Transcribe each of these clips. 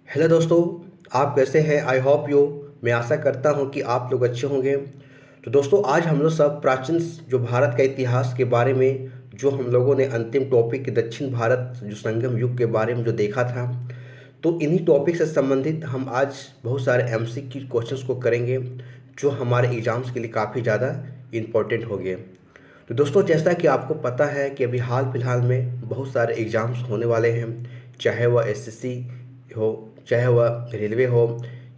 Hello दोस्तों। आप कैसे हैं? I hope you. मैं आशा करता हूं कि आप लोग अच्छे होंगे। तो दोस्तों, आज हम लोग सब प्राचीन जो भारत का इतिहास के बारे में, जो हम लोगों ने अंतिम टॉपिक के दक्षिण भारत जो संगम युग के बारे में जो देखा था, तो इन्हीं टॉपिक से संबंधित हम आज बहुत सारे एमसीक्यू क्वेश्चंस को करेंगे जो हमारे एग्ज़ाम्स के लिए काफ़ी ज़्यादा इम्पोर्टेंट होंगे। तो दोस्तों, जैसा कि आपको पता है कि अभी हाल फिलहाल में बहुत सारे एग्ज़ाम्स होने वाले हैं, चाहे वह एसएससी हो, चाहे वह रेलवे हो,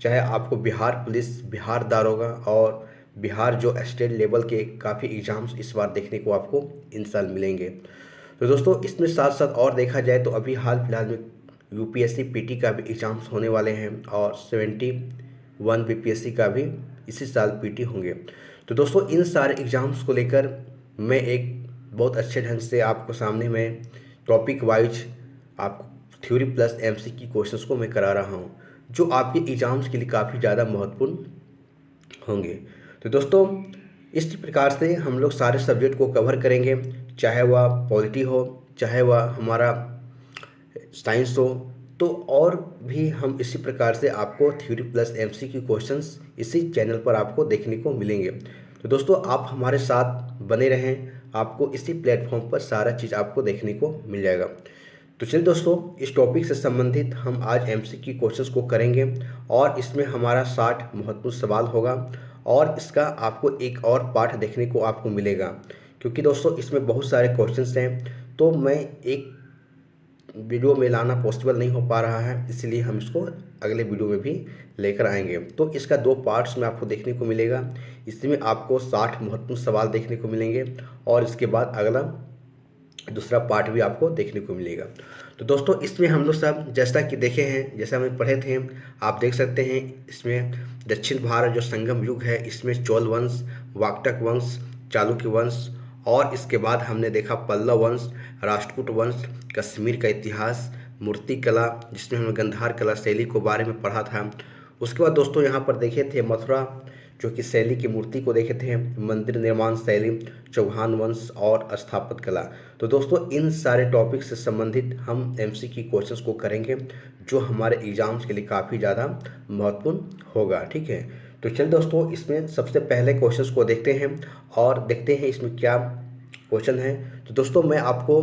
चाहे आपको बिहार पुलिस, बिहार दारोगा और बिहार जो स्टेट लेवल के काफ़ी एग्ज़ाम्स इस बार देखने को आपको इन साल मिलेंगे। तो दोस्तों, इसमें साथ साथ और देखा जाए तो अभी हाल फिलहाल में यूपीएससी पीटी का भी एग्ज़ाम्स होने वाले हैं और 71 बीपीएससी का भी इसी साल पीटी होंगे। तो दोस्तों, इन सारे एग्ज़ाम्स को लेकर मैं एक बहुत अच्छे ढंग से आपको सामने में टॉपिक वाइज आपको थ्योरी प्लस एमसीक्यू क्वेश्चंस को मैं करा रहा हूँ, जो आपके एग्ज़ाम्स के लिए काफ़ी ज़्यादा महत्वपूर्ण होंगे। तो दोस्तों, इस प्रकार से हम लोग सारे सब्जेक्ट को कवर करेंगे, चाहे वह पॉलिटी हो, चाहे वह हमारा साइंस हो। तो और भी हम इसी प्रकार से आपको थ्योरी प्लस एमसीक्यू क्वेश्चंस इसी चैनल पर आपको देखने को मिलेंगे। तो दोस्तों, आप हमारे साथ बने रहें, आपको इसी प्लेटफॉर्म पर सारा चीज़ आपको देखने को मिल जाएगा। तो चलिए दोस्तों, इस टॉपिक से संबंधित हम आज एमसीक्यू क्वेश्चंस को करेंगे और इसमें हमारा 60 महत्वपूर्ण सवाल होगा और इसका आपको एक और पार्ट देखने को आपको मिलेगा, क्योंकि दोस्तों इसमें बहुत सारे क्वेश्चंस हैं। तो मैं एक वीडियो में लाना पॉसिबल नहीं हो पा रहा है, इसलिए हम इसको अगले वीडियो में भी लेकर आएंगे। तो इसका 2 पार्ट्स में आपको देखने को मिलेगा। इसमें आपको 60 महत्वपूर्ण सवाल देखने को मिलेंगे और इसके बाद अगला दूसरा पार्ट भी आपको देखने को मिलेगा। तो दोस्तों, इसमें हम लोग सब जैसा कि देखे हैं, जैसा हम पढ़े थे, आप देख सकते हैं इसमें दक्षिण भारत जो संगम युग है, इसमें चोल वंश, वाकटक वंश, चालुक्य वंश और इसके बाद हमने देखा पल्लव वंश, राष्ट्रकूट वंश, कश्मीर का इतिहास, मूर्ति कला जिसमें हमने गंधार कला शैली को बारे में पढ़ा था। उसके बाद दोस्तों यहाँ पर देखे थे मथुरा जो कि शैली की मूर्ति को देखे थे, मंदिर निर्माण शैली, चौहान वंश और स्थापत्य कला। तो दोस्तों, इन सारे टॉपिक से संबंधित हम एमसीक्यू क्वेश्चंस को करेंगे जो हमारे एग्जाम्स के लिए काफ़ी ज़्यादा महत्वपूर्ण होगा। ठीक है, तो चलिए दोस्तों, इसमें सबसे पहले क्वेश्चंस को देखते हैं और देखते हैं इसमें क्या क्वेश्चन है। तो दोस्तों, मैं आपको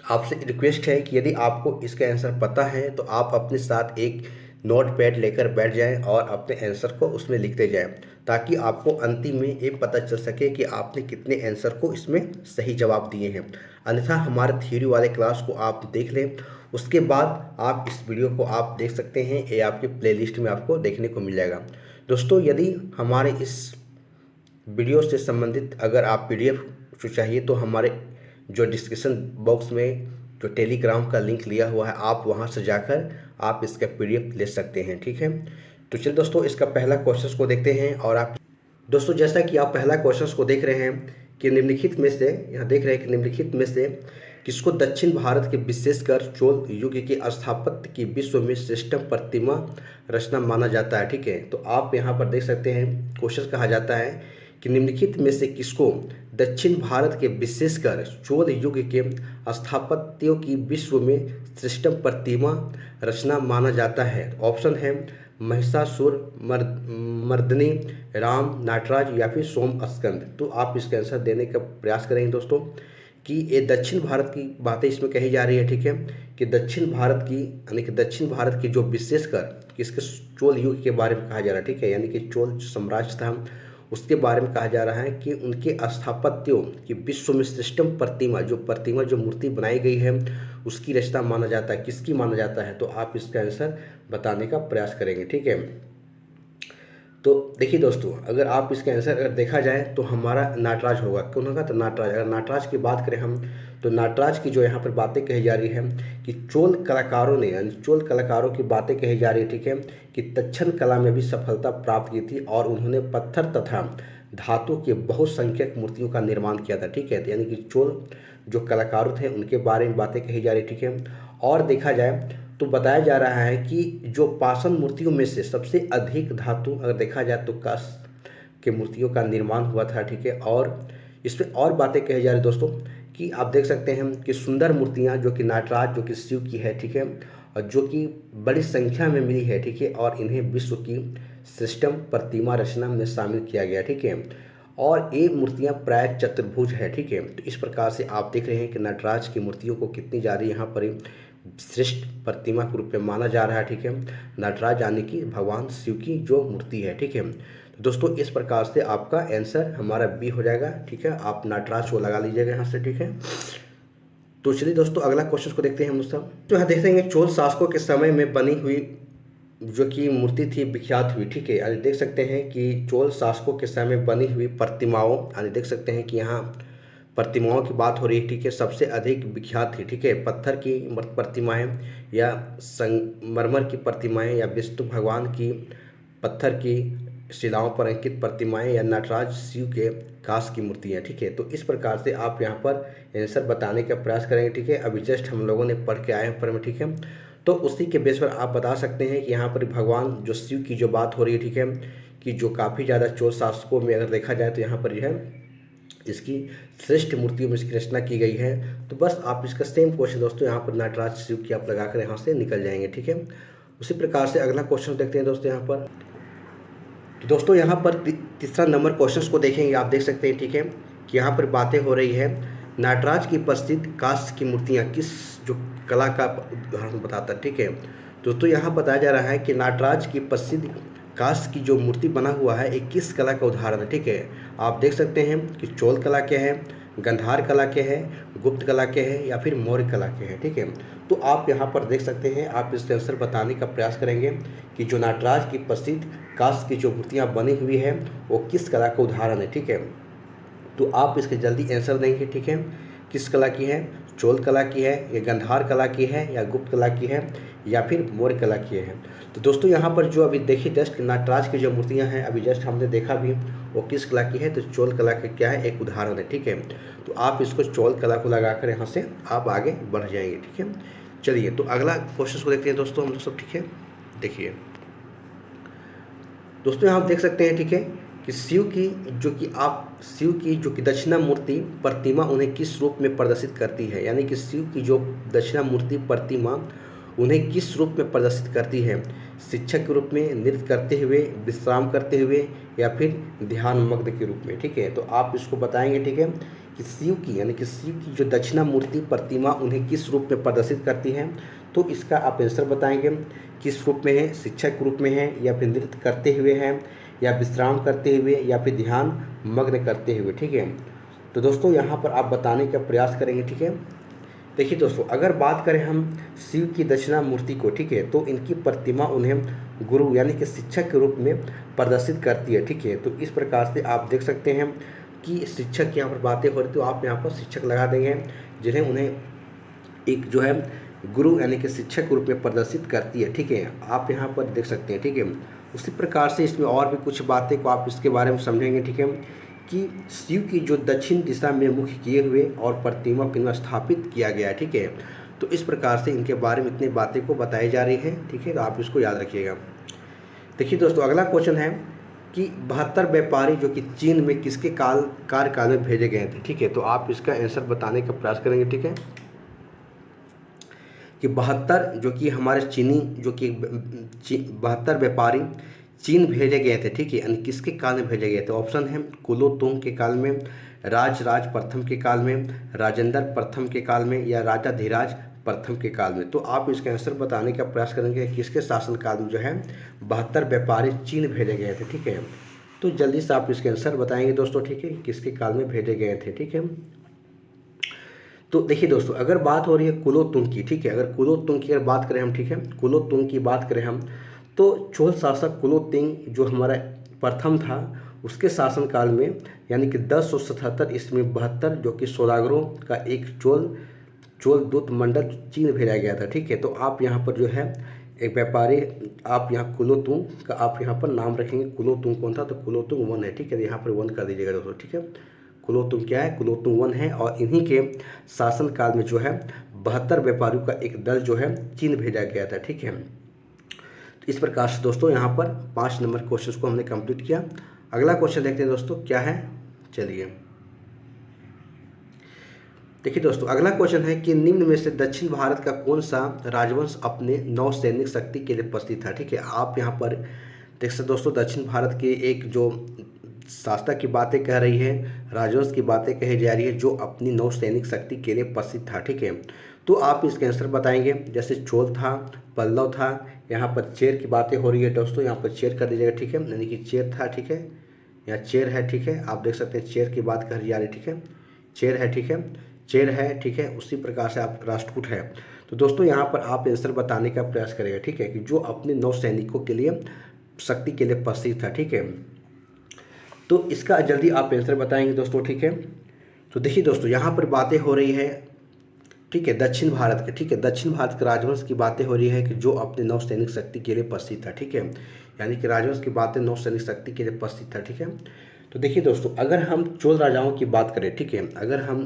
आपसे रिक्वेस्ट है कि यदि आपको इसका आंसर पता है तो आप अपने साथ एक नोट पैड लेकर बैठ जाएं और अपने आंसर को उसमें लिखते जाएं, ताकि आपको अंतिम में ये पता चल सके कि आपने कितने आंसर को इसमें सही जवाब दिए हैं। अन्यथा हमारे थ्योरी वाले क्लास को आप देख लें, उसके बाद आप इस वीडियो को आप देख सकते हैं, ये आपके प्लेलिस्ट में आपको देखने को मिल जाएगा। दोस्तों, यदि हमारे इस वीडियो से संबंधित अगर आप पीडीएफ जो चाहिए तो हमारे जो डिस्क्रिप्शन बॉक्स में जो टेलीग्राम का लिंक लिया हुआ है, आप वहां से जाकर आप इसका पीडीएफ ले सकते हैं। ठीक है, तो चलिए दोस्तों, इसका पहला क्वेश्चन को देखते हैं। और आप दोस्तों, जैसा कि आप पहला क्वेश्चन को देख रहे हैं कि निम्नलिखित में से, यहाँ देख रहे हैं कि निम्नलिखित में से किसको दक्षिण भारत के विशेषकर चोल युग के स्थापत्य की विश्व में श्रेष्ठतम प्रतिमा रचना माना जाता है। ठीक है, तो आप यहाँ पर देख सकते हैं क्वेश्चन कहा जाता है कि निम्नलिखित में से किसको दक्षिण भारत के विशेषकर चोल युग के स्थापत्यों की विश्व में श्रेष्ठतम प्रतिमा रचना माना जाता है। ऑप्शन है महिषासुर मर्दिनी, राम, नटराज या फिर सोम स्कंद। तो आप इसका आंसर देने का प्रयास करेंगे दोस्तों कि ये दक्षिण भारत की बातें इसमें कही जा रही है। ठीक है, कि दक्षिण भारत की यानी कि दक्षिण भारत की जो विशेषकर किसके चोल युग के बारे में कहा जा रहा है। ठीक है, यानी कि चोल साम्राज्य था उसके बारे में कहा जा रहा है कि उनके स्थापत्यों की विश्व में श्रेष्ठतम प्रतिमा जो मूर्ति बनाई गई है उसकी रचना माना जाता है। किसकी माना जाता है? तो आप इसका आंसर बताने का प्रयास करेंगे। ठीक है, तो देखिए दोस्तों, अगर आप इसका आंसर अगर देखा जाए तो हमारा नटराज होगा। क्यों होगा? तो नटराज। अगर नटराज की बात करें हम, तो नटराज की जो यहाँ पर बातें कही जा रही है कि चोल कलाकारों ने, यानी चोल कलाकारों की बातें कही जा रही है। ठीक है, कि तक्षण कला में भी सफलता प्राप्त की थी और उन्होंने पत्थर तथा धातु के बहुसंख्यक मूर्तियों का निर्माण किया था। ठीक है, तो यानी कि चोल जो कलाकार थे उनके बारे में बातें कही जा रही। ठीक है, और देखा जाए तो बताया जा रहा है कि जो पाषाण मूर्तियों में से सबसे अधिक धातु अगर देखा जाए तो कांस्य के मूर्तियों का निर्माण हुआ था। ठीक है, और इसमें और बातें कही जा रही दोस्तों कि आप देख सकते हैं कि सुंदर मूर्तियाँ जो कि नटराज जो कि शिव की है, ठीक है, और जो कि बड़ी संख्या में मिली है, ठीक है, और इन्हें विश्व की श्रेष्ठतम प्रतिमा रचना में शामिल किया गया, ठीक है। और ये मूर्तियाँ प्राय चतुर्भुज है, ठीक है। तो इस प्रकार से आप देख रहे हैं कि नटराज की मूर्तियों को कितनी ज़्यादा यहाँ पर श्रेष्ठ प्रतिमा के रूप में माना जा रहा है, ठीक है। नटराज यानी कि भगवान शिव की जो मूर्ति है, ठीक है। तो दोस्तों इस प्रकार से आपका आंसर हमारा बी हो जाएगा, ठीक है। आप नटराज को लगा लीजिएगा यहाँ से, ठीक है। तो चलिए दोस्तों अगला क्वेश्चन को देखते हैं हम सब। तो यहाँ देख हैं चोल शासकों के समय में बनी हुई जो कि मूर्ति थी विख्यात हुई, ठीक है। यानी देख सकते हैं कि चोल शासकों के समय में बनी हुई प्रतिमाओं, यानी देख सकते हैं कि यहाँ प्रतिमाओं की बात हो रही है, ठीक है। सबसे अधिक विख्यात थी, ठीक है, पत्थर की प्रतिमाएं या संगमरमर की प्रतिमाएं या विष्णु भगवान की पत्थर की शिलाओं पर अंकित प्रतिमाएं या नटराज शिव के कांस्य की मूर्तियाँ, ठीक है। तो इस प्रकार से आप यहाँ पर आंसर बताने का प्रयास करेंगे, ठीक है। अभी जस्ट हम लोगों ने पढ़ के आए हैं ऊपर में, ठीक है। तो उसी के बेस पर आप बता सकते हैं कि यहाँ पर भगवान जो शिव की जो बात हो रही है, ठीक है, कि जो काफ़ी ज़्यादा चोल शासकों में अगर देखा जाए तो यहाँ पर जो है इसकी श्रेष्ठ मूर्तियों में इसकी रचना की गई है। तो बस आप इसका सेम क्वेश्चन दोस्तों यहाँ पर नटराज शिव की आप लगाकर यहाँ से निकल जाएंगे, ठीक है। उसी प्रकार से अगला क्वेश्चन देखते हैं दोस्तों यहाँ पर। तो दोस्तों यहाँ पर तीसरा नंबर क्वेश्चन को देखेंगे, आप देख सकते हैं, ठीक है, कि यहाँ पर बातें हो रही है नटराज की प्रसिद्ध कांस्य की मूर्तियाँ किस जो कला का उदाहरण बताता है, ठीक है। दोस्तों यहाँ बताया जा रहा है कि नटराज की प्रसिद्ध कांस्य की जो मूर्ति बना हुआ है एक किस कला का उदाहरण है, ठीक है। आप देख सकते हैं कि चोल कला के हैं, गंधार कला के हैं, गुप्त कला के हैं या फिर मौर्य कला के हैं, ठीक है। तो आप यहाँ पर देख सकते हैं, आप इसके आंसर बताने का प्रयास करेंगे कि जो नटराज की प्रसिद्ध कांस्य की जो मूर्तियाँ बनी हुई है वो किस कला का उदाहरण है, ठीक है। तो आप इसके जल्दी आंसर देंगे, ठीक है, किस कला की है, चोल कला की है या गंधार कला की है या गुप्त कला की है या फिर मौर्य कला की है। तो दोस्तों यहाँ पर जो अभी देखिए जस्ट नटराज की जो मूर्तियाँ हैं अभी जस्ट हमने देखा भी वो किस कला की है, तो चोल कला का क्या है एक उदाहरण है, ठीक है। तो आप इसको चोल कला को लगाकर यहाँ से आप आगे बढ़ जाएंगे, ठीक है। चलिए तो अगला क्वेश्चन को देखते हैं दोस्तों हम लोग सब, ठीक है। देखिए दोस्तों यहाँ आप देख सकते हैं, ठीक है, कि शिव की जो कि दक्षिणा मूर्ति प्रतिमा उन्हें किस रूप में प्रदर्शित करती है, यानी कि शिव की जो दक्षिणा मूर्ति प्रतिमा उन्हें किस रूप में प्रदर्शित करती है, शिक्षक के रूप में, नृत्य करते हुए, विश्राम करते हुए या फिर ध्यान मग्न के रूप में, ठीक है। तो आप इसको बताएंगे, ठीक है, कि शिव की यानी कि शिव की जो दक्षिणा मूर्ति प्रतिमा उन्हें किस रूप में प्रदर्शित करती है। तो इसका आप आंसर बताएंगे किस रूप में है, शिक्षक के रूप में है या फिर नृत्य करते हुए है या विश्राम करते हुए या फिर ध्यान मग्न करते हुए, ठीक है। तो दोस्तों यहाँ पर आप बताने का प्रयास करेंगे, ठीक है। देखिए दोस्तों अगर बात करें हम शिव की दक्षिणा मूर्ति को, ठीक है, तो इनकी प्रतिमा उन्हें गुरु यानी कि शिक्षक के रूप में प्रदर्शित करती है, ठीक है। तो इस प्रकार से आप देख सकते हैं कि शिक्षक यहाँ पर बातें हो रही, तो आप यहाँ पर शिक्षक लगा देंगे जिन्हें उन्हें एक जो है गुरु यानी कि शिक्षक के रूप में प्रदर्शित करती है, ठीक है। आप यहाँ पर देख सकते हैं, ठीक है। उसी प्रकार से इसमें और भी कुछ बातें को आप इसके बारे में समझेंगे, ठीक है, कि शिव की जो दक्षिण दिशा में मुख किए हुए और प्रतिमा को स्थापित किया गया है, ठीक है। तो इस प्रकार से इनके बारे में इतनी बातें को बताई जा रही है, ठीक है। तो आप इसको याद रखिएगा। देखिए दोस्तों अगला क्वेश्चन है कि 72 व्यापारी जो कि चीन में किसके कार्यकाल में भेजे गए थे, ठीक है। तो आप इसका आंसर बताने का प्रयास करेंगे, ठीक है, कि 72 जो कि हमारे चीनी जो कि 72 व्यापारी चीन भेजे गए थे, ठीक है, यानी किसके काल में भेजे गए थे। ऑप्शन है कुलोतुंग के काल में, राजराज प्रथम के काल में, राजेंद्र प्रथम के काल में या राजा धीराज प्रथम के काल में। तो आप इसका आंसर बताने का प्रयास करेंगे किसके शासनकाल में जो है 72 व्यापारी चीन भेजे गए थे, ठीक है। तो जल्दी से आप इसके आंसर बताएंगे दोस्तों, ठीक है, किसके काल में भेजे गए थे, ठीक है। तो देखिए दोस्तों अगर बात हो रही है कुलोतुंग की, ठीक है, अगर कुलोतुंग की अगर बात करें हम, ठीक है, कुलोतुंग की बात करें हम, तो चोल शासक कुलोतुंग जो हमारा प्रथम था उसके शासनकाल में यानी कि 1077 ईस्वी में 72 जो कि सौदागरों का एक चोल दूत मंडल चीन भेजा गया था, ठीक है। तो आप यहाँ पर जो है एक व्यापारी आप यहाँ कुलोतुंग का आप यहाँ पर नाम रखेंगे, कुलोतुंग कौन था, तो कुलोतुंग 1 है, ठीक है। यहाँ पर 1 कर दीजिएगा दोस्तों, ठीक है। कुलोतुंग क्या है, कुलोतुंग 1 है और इन्हीं के शासनकाल में जो है 72 व्यापारियों का एक दल जो है चीन भेजा गया था, ठीक है। तो इस प्रकार से दोस्तों यहाँ पर 5 नंबर क्वेश्चन को हमने कंप्लीट किया। अगला क्वेश्चन देखते हैं दोस्तों क्या है, चलिए। देखिए दोस्तों, अगला क्वेश्चन है कि निम्न में से दक्षिण भारत का कौन सा राजवंश अपने नौसैनिक शक्ति के लिए प्रसिद्ध था। ठीक है, आप यहाँ पर देख सकते दोस्तों, दक्षिण भारत के एक जो शासक की बातें कह रही है, राजवंश की बातें कही जा रही है जो अपनी नौसैनिक शक्ति के लिए प्रसिद्ध था। ठीक है, तो आप इसके आंसर बताएंगे। जैसे चोल था, पल्लव था, यहाँ पर चेर की बातें हो रही है दोस्तों, यहाँ पर चेर कर दीजिएगा। ठीक है, यानी कि चेर था। ठीक है, यहाँ चेर है। ठीक है, आप देख सकते हैं चेर की बात कही जा रही है। ठीक है, चेर है। ठीक है, चेर है। ठीक है, उसी प्रकार से आप राष्ट्रकूट है। तो दोस्तों यहाँ पर आप आंसर बताने का प्रयास करेगा। ठीक है, कि जो अपने नौसैनिकों के लिए शक्ति के लिए प्रसिद्ध था। ठीक है, तो इसका जल्दी आप आंसर बताएंगे दोस्तों। ठीक है, तो देखिए दोस्तों, यहाँ पर बातें हो रही है। ठीक है, दक्षिण भारत के, ठीक है, दक्षिण भारत के राजवंश की बातें हो रही है कि जो अपने नौसैनिक शक्ति के लिए प्रसिद्ध था। ठीक है, यानी कि राजवंश की बातें नौसैनिक शक्ति के लिए प्रसिद्ध था। ठीक है, तो देखिए दोस्तों, अगर हम चोल राजाओं की बात करें, ठीक है, अगर हम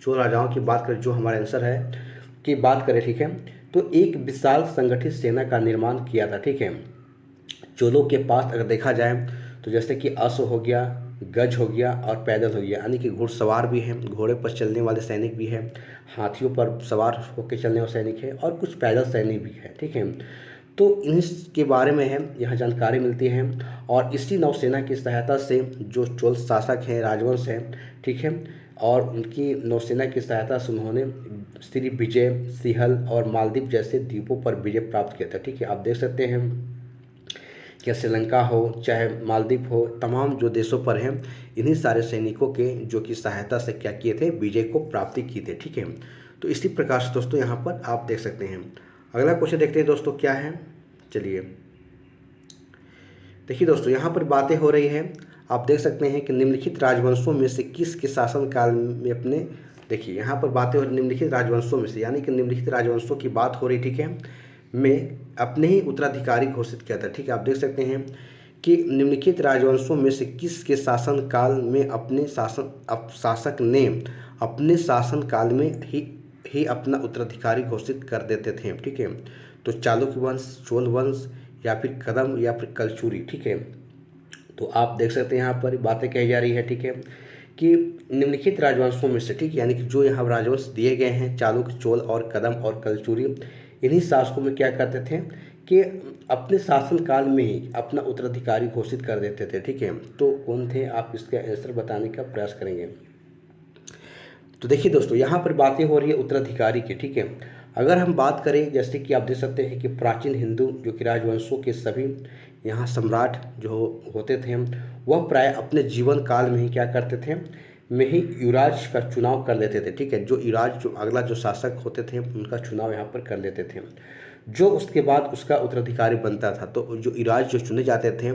चोल राजाओं की बात करें, जो हमारा आंसर है की बात करें, ठीक है, तो एक विशाल संगठित सेना का निर्माण किया था। ठीक है, चोलों के पास अगर देखा जाए तो जैसे कि अश्व हो गया, गज हो गया और पैदल हो गया, यानी कि घुड़सवार भी हैं, घोड़े पर चलने वाले सैनिक भी हैं, हाथियों पर सवार होकर चलने वाले सैनिक है और कुछ पैदल सैनिक भी है। ठीक है, तो इसके बारे में है यहाँ जानकारी मिलती है। और इसी नौसेना की सहायता से जो चोल शासक हैं, राजवंश हैं, ठीक है, और उनकी नौसेना की सहायता से उन्होंने श्री विजय, सिहल और मालदीव जैसे द्वीपों पर विजय प्राप्त किया था। ठीक है, आप देख सकते हैं कि श्रीलंका हो चाहे मालदीव हो, तमाम जो देशों पर हैं, इन्हीं सारे सैनिकों के जो कि सहायता से क्या किए थे, विजय को प्राप्ति की थे। ठीक है, तो इसी प्रकार से दोस्तों यहाँ पर आप देख सकते हैं। अगला क्वेश्चन देखते हैं दोस्तों क्या है। चलिए देखिए दोस्तों, यहाँ पर बातें हो रही है, आप देख सकते हैं कि निम्नलिखित राजवंशों में से किसके शासनकाल में अपने, देखिए यहाँ पर बातें हो रही निम्नलिखित राजवंशों में से, यानी कि निम्नलिखित राजवंशों की बात हो रही, ठीक है, में अपने ही उत्तराधिकारी घोषित किया था। ठीक है, आप देख सकते हैं कि निम्नलिखित राजवंशों में से किसके शासनकाल में अपने शासक ने अपने शासनकाल में ही अपना उत्तराधिकारी घोषित कर देते थे। ठीक है, तो चालुक्य वंश, चोल वंश या फिर कदम या फिर कलचुरी। ठीक है, तो आप देख सकते हैं यहाँ पर बातें कही जा रही है। ठीक है, कि निम्नलिखित राजवंशों में से, ठीक, यानी कि जो यहाँ राजवंश दिए गए हैं, चालुक्य, चोल और कदम और कलचुरी, इन्हीं शासकों में क्या करते थे कि अपने शासनकाल में ही अपना उत्तराधिकारी घोषित कर देते थे। ठीक है, तो कौन थे, आप इसका आंसर बताने का प्रयास करेंगे। तो देखिए दोस्तों, यहाँ पर बातें हो रही है उत्तराधिकारी की। ठीक है, अगर हम बात करें, जैसे कि आप देख सकते हैं कि प्राचीन हिंदू जो कि राजवंशों के सभी यहाँ सम्राट जो होते थे, वह प्राय अपने जीवन काल में ही क्या करते थे, में ही युवराज का चुनाव कर लेते थे। ठीक है, जो युवराज, जो अगला जो शासक होते थे, उनका चुनाव यहाँ पर कर लेते थे, जो उसके बाद उसका उत्तराधिकारी बनता था। तो जो युवराज जो चुने जाते थे,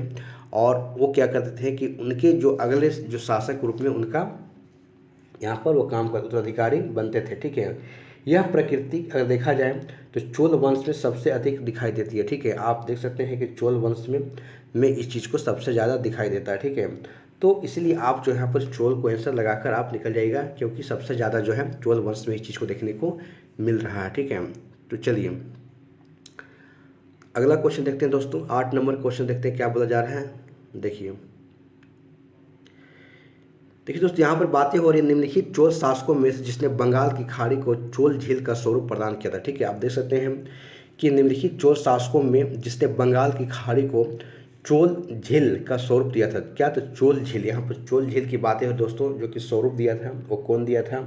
और वो क्या करते थे कि उनके जो अगले जो शासक रूप में उनका यहाँ पर वो काम कर उत्तराधिकारी बनते थे। ठीक है, यह प्रकृति अगर देखा जाए तो चोल वंश में सबसे अधिक दिखाई देती है। ठीक है, आप देख सकते हैं कि चोल वंश में इस चीज़ को सबसे ज़्यादा दिखाई देता है। ठीक है, तो इसलिए आप जो यहाँ पर चोल को आंसर लगाकर आप निकल जाइएगा, क्योंकि सबसे ज़्यादा जो है चोल वंश में इस चीज़ को देखने को मिल रहा है। ठीक है, तो चलिए अगला क्वेश्चन देखते हैं दोस्तों। 8 नंबर क्वेश्चन देखते हैं क्या बोला जा रहा है। देखिए दोस्तों, यहाँ पर बातें हो रही है निम्नलिखित चोल शासकों में से जिसने बंगाल की खाड़ी को चोल झील का स्वरूप प्रदान किया था। ठीक है, आप देख सकते हैं कि निम्नलिखित चोल शासकों में जिसने बंगाल की खाड़ी को चोल झील का स्वरूप दिया था। क्या, तो चोल झील, यहाँ पर चोल झील की बातें हो दोस्तों, जो कि स्वरूप दिया था वो कौन दिया था,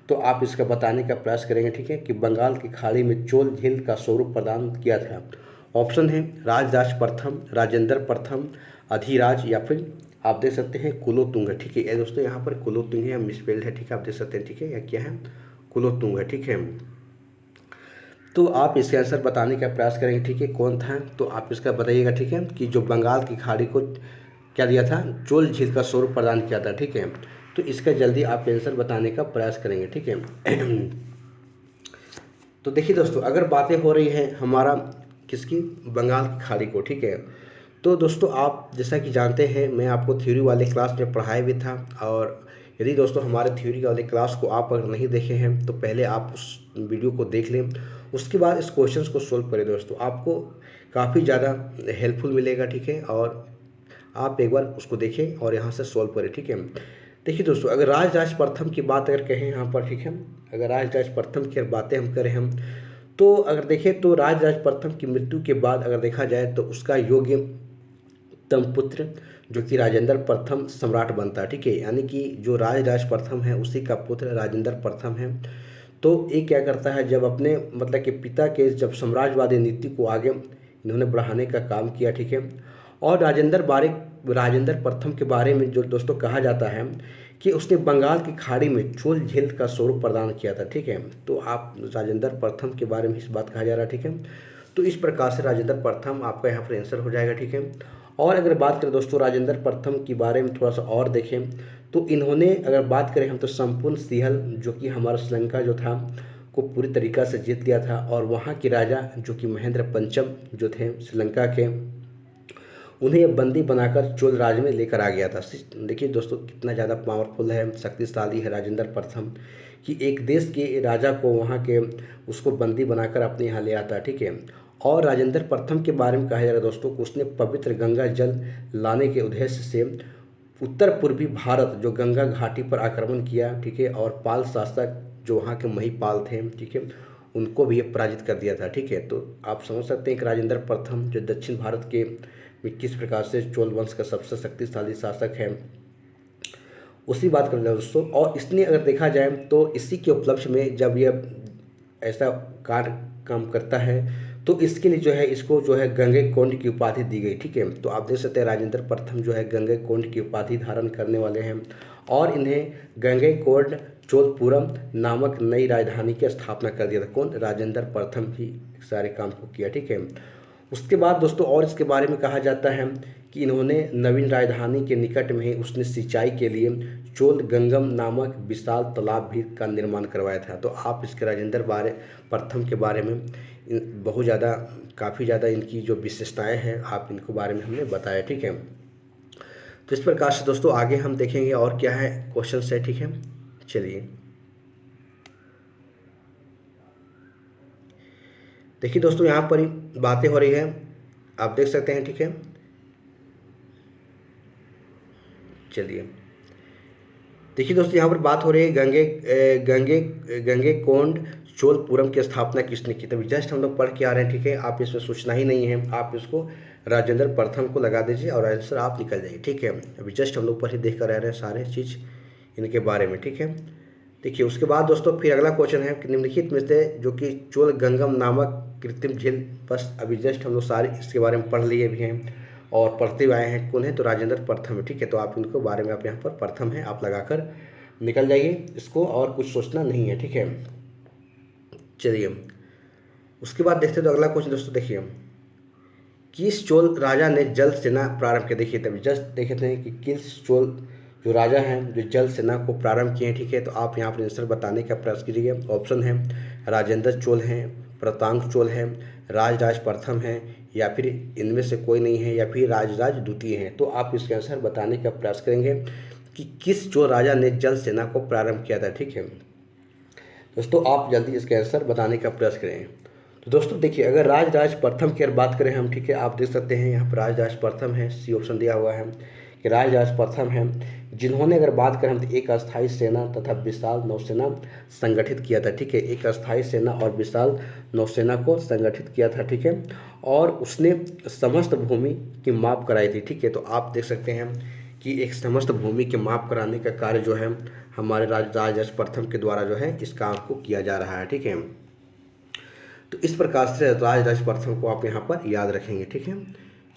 तो आप इसका बताने का प्रयास करेंगे। ठीक है, कि बंगाल की खाड़ी में चोल झील का स्वरूप प्रदान किया था। ऑप्शन है राजराज प्रथम, राजेंद्र प्रथम, अधिराज या फिर आप देख सकते हैं कुलोतुंग है। ठीक है, ये दोस्तों यहाँ पर कुलोतुंग है, मिसस्पेल्ड है। ठीक है, आप देख सकते हैं। ठीक है, या क्या है, कुलोतुंग है। ठीक है, तो आप इसके आंसर बताने का प्रयास करेंगे। ठीक है, कौन था, तो आप इसका बताइएगा। ठीक है, कि जो बंगाल की खाड़ी को क्या दिया था, चोल झील का स्वरूप प्रदान किया था। ठीक है, तो इसका जल्दी आप आंसर बताने का प्रयास करेंगे। ठीक है, तो देखिए दोस्तों, अगर बातें हो रही है हमारा किसकी, बंगाल की खाड़ी को। ठीक है, तो दोस्तों आप जैसा कि जानते हैं, मैं आपको थ्योरी वाले क्लास में पढ़ाया भी था, और यदि दोस्तों हमारे थ्योरी वाले क्लास को आप अगर नहीं देखे हैं तो पहले आप उस वीडियो को देख लें, उसके बाद इस क्वेश्चंस को सोल्व करें। दोस्तों आपको काफ़ी ज़्यादा हेल्पफुल मिलेगा। ठीक है, और आप एक बार उसको देखें और यहाँ से सोल्व करें। ठीक है, देखिए दोस्तों, अगर राजराज प्रथम की बात अगर कहें यहाँ पर, ठीक है, अगर राजराज प्रथम की बातें हम करें हम, तो अगर देखें तो राजराज प्रथम की मृत्यु के बाद अगर देखा जाए तो उसका योग्य तम पुत्र जो कि राजेंद्र प्रथम सम्राट बनता है, ठीक है, यानी कि जो राजराज प्रथम है उसी का पुत्र राजेंद्र प्रथम है। तो ये क्या करता है, जब अपने मतलब कि पिता के जब साम्राज्यवादी नीति को आगे इन्होंने बढ़ाने का काम किया, ठीक है। और राजेंद्र प्रथम के बारे में जो दोस्तों कहा जाता है कि उसने बंगाल की खाड़ी में चोल झील का स्वरूप प्रदान किया था, ठीक है। तो आप राजेंद्र प्रथम के बारे में इस बात कहा जा रहा है, ठीक है। तो इस प्रकार से राजेंद्र प्रथम आपका यहाँ पर आंसर हो जाएगा, ठीक है। और अगर बात करें दोस्तों राजेंद्र प्रथम के बारे में थोड़ा सा और देखें, तो इन्होंने अगर बात करें हम तो संपूर्ण सिंहल जो कि हमारा श्रीलंका जो था को पूरी तरीक़ा से जीत लिया था। और वहाँ के राजा जो कि महेंद्र पंचम जो थे श्रीलंका के, उन्हें बंदी बनाकर चोल राज में लेकर आ गया था। देखिए दोस्तों कितना ज़्यादा पावरफुल है, शक्तिशाली है राजेंद्र प्रथम, कि एक देश के राजा को वहाँ के उसको बंदी बनाकर अपने यहाँ ले आता है, ठीक है। और राजेंद्र प्रथम के बारे में कहा जा रहा है दोस्तों कि उसने पवित्र गंगा जल लाने के उद्देश्य से उत्तर पूर्वी भारत जो गंगा घाटी पर आक्रमण किया, ठीक है। और पाल शासक जो वहाँ के महिपाल थे, ठीक है, उनको भी ये पराजित कर दिया था, ठीक है। तो आप समझ सकते हैं कि राजेंद्र प्रथम जो दक्षिण भारत के में किस प्रकार से चोल वंश का सबसे शक्तिशाली शासक है, उसी बात कर रहे हैं दोस्तों। और इसने अगर देखा जाए तो इसी के उपलक्ष्य में जब यह ऐसा कार्य काम करता है तो इसके लिए जो है इसको जो है गंगैकोंड की उपाधि दी गई, ठीक है। तो आप देख सकते हैं राजेंद्र प्रथम जो है गंगैकोंड की उपाधि धारण करने वाले हैं और इन्हें गंगैकोंड चोलपुरम नामक नई राजधानी की स्थापना कर दिया था। कौन? राजेंद्र प्रथम ही सारे काम को किया, ठीक है। उसके बाद दोस्तों और इसके बारे में कहा जाता है कि इन्होंने नवीन राजधानी के निकट में ही उसने सिंचाई के लिए चोल गंगम नामक विशाल तालाब भी का निर्माण करवाया था। तो आप इसके राजेंद्र प्रथम के बारे में बहुत ज़्यादा काफ़ी ज़्यादा इनकी जो विशेषताएं हैं आप इनको बारे में हमने बताया, ठीक है। तो इस प्रकार से दोस्तों आगे हम देखेंगे और क्या है क्वेश्चन है, ठीक है। चलिए देखिए दोस्तों यहाँ पर बातें हो रही है, आप देख सकते हैं, ठीक है। चलिए देखिए दोस्तों यहाँ पर बात हो रही है गंगैकोंड चोलपुरम की स्थापना किसने की। तभी जस्ट हम लोग पढ़ के आ रहे हैं, ठीक है। आप इसमें सोचना ही नहीं है, आप इसको राजेंद्र प्रथम को लगा दीजिए और आंसर आप निकल जाइए, ठीक है। अभी जस्ट हम लोग पर ही देख कर रह रहे हैं सारे चीज़ इनके बारे में, ठीक है। देखिए उसके बाद दोस्तों फिर अगला क्वेश्चन है कि निम्नलिखित में से जो कि चोल गंगम नामक कृत्रिम झील, बस अभी जस्ट हम लोग सारे इसके बारे में पढ़ लिए भी हैं और पढ़ते हुए आए हैं। कौन है? तो राजेंद्र प्रथम है, ठीक है। तो आप इनको बारे में आप यहाँ पर प्रथम है आप लगाकर निकल जाइए इसको और कुछ सोचना नहीं है, ठीक है। चलिए उसके बाद देखते हैं तो अगला क्वेश्चन दोस्तों देखिए, किस चोल राजा ने जल सेना प्रारंभ किया। देखिए तभी जस्ट देखते हैं कि किस चोल जो राजा हैं जो जल सेना को प्रारंभ किए हैं, ठीक है। तो आप यहाँ पर आंसर बताने का प्रयास कीजिए। ऑप्शन है राजेंद्र चोल हैं, प्रतांग चोल हैं, राजराज प्रथम हैं, या फिर इनमें से कोई नहीं है, या फिर राजराज द्वितीय हैं। तो आप इसका आंसर बताने का प्रयास करेंगे कि किस चोल राजा ने जल सेना को प्रारंभ किया था, ठीक है। दोस्तों आप जल्दी इसका आंसर बताने का प्रयास करें। तो दोस्तों देखिए अगर राजराज प्रथम की अगर बात करें हम, ठीक है, आप देख सकते हैं यहाँ पर राजराज प्रथम है, सी ऑप्शन दिया हुआ है कि राजराज प्रथम हैं जिन्होंने अगर बात करें हम तो एक अस्थायी सेना तथा विशाल नौसेना संगठित किया था, ठीक है। एक अस्थायी सेना और विशाल नौसेना को संगठित किया था, ठीक है। और उसने समस्त भूमि की माप कराई थी, ठीक है। तो आप देख सकते हैं कि एक समस्त भूमि के माप कराने का कार्य जो है हमारे राजराज प्रथम के द्वारा जो है इस काम को किया जा रहा है, ठीक है। तो इस प्रकार से राजराज प्रथम को आप यहाँ पर याद रखेंगे, ठीक है।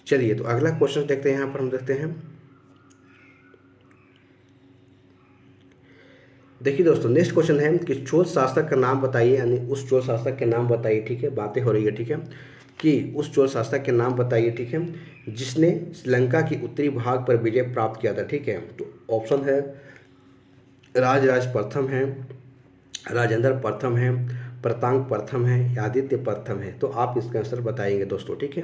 चलिए तो अगला क्वेश्चन देखते हैं। यहाँ पर हम देखते हैं, देखिए दोस्तों नेक्स्ट क्वेश्चन है कि चोल शासक का नाम बताइए, यानी उस चोल शासक के नाम बताइए, ठीक है। बातें हो रही है, ठीक है, कि उस चोल शासक के नाम बताइए, ठीक है, जिसने श्रीलंका की उत्तरी भाग पर विजय प्राप्त किया था, ठीक है। तो ऑप्शन है राजराज प्रथम है, राजेंद्र प्रथम है, प्रतांग प्रथम है, या आदित्य प्रथम है। तो आप इसका आंसर बताएंगे दोस्तों, ठीक है,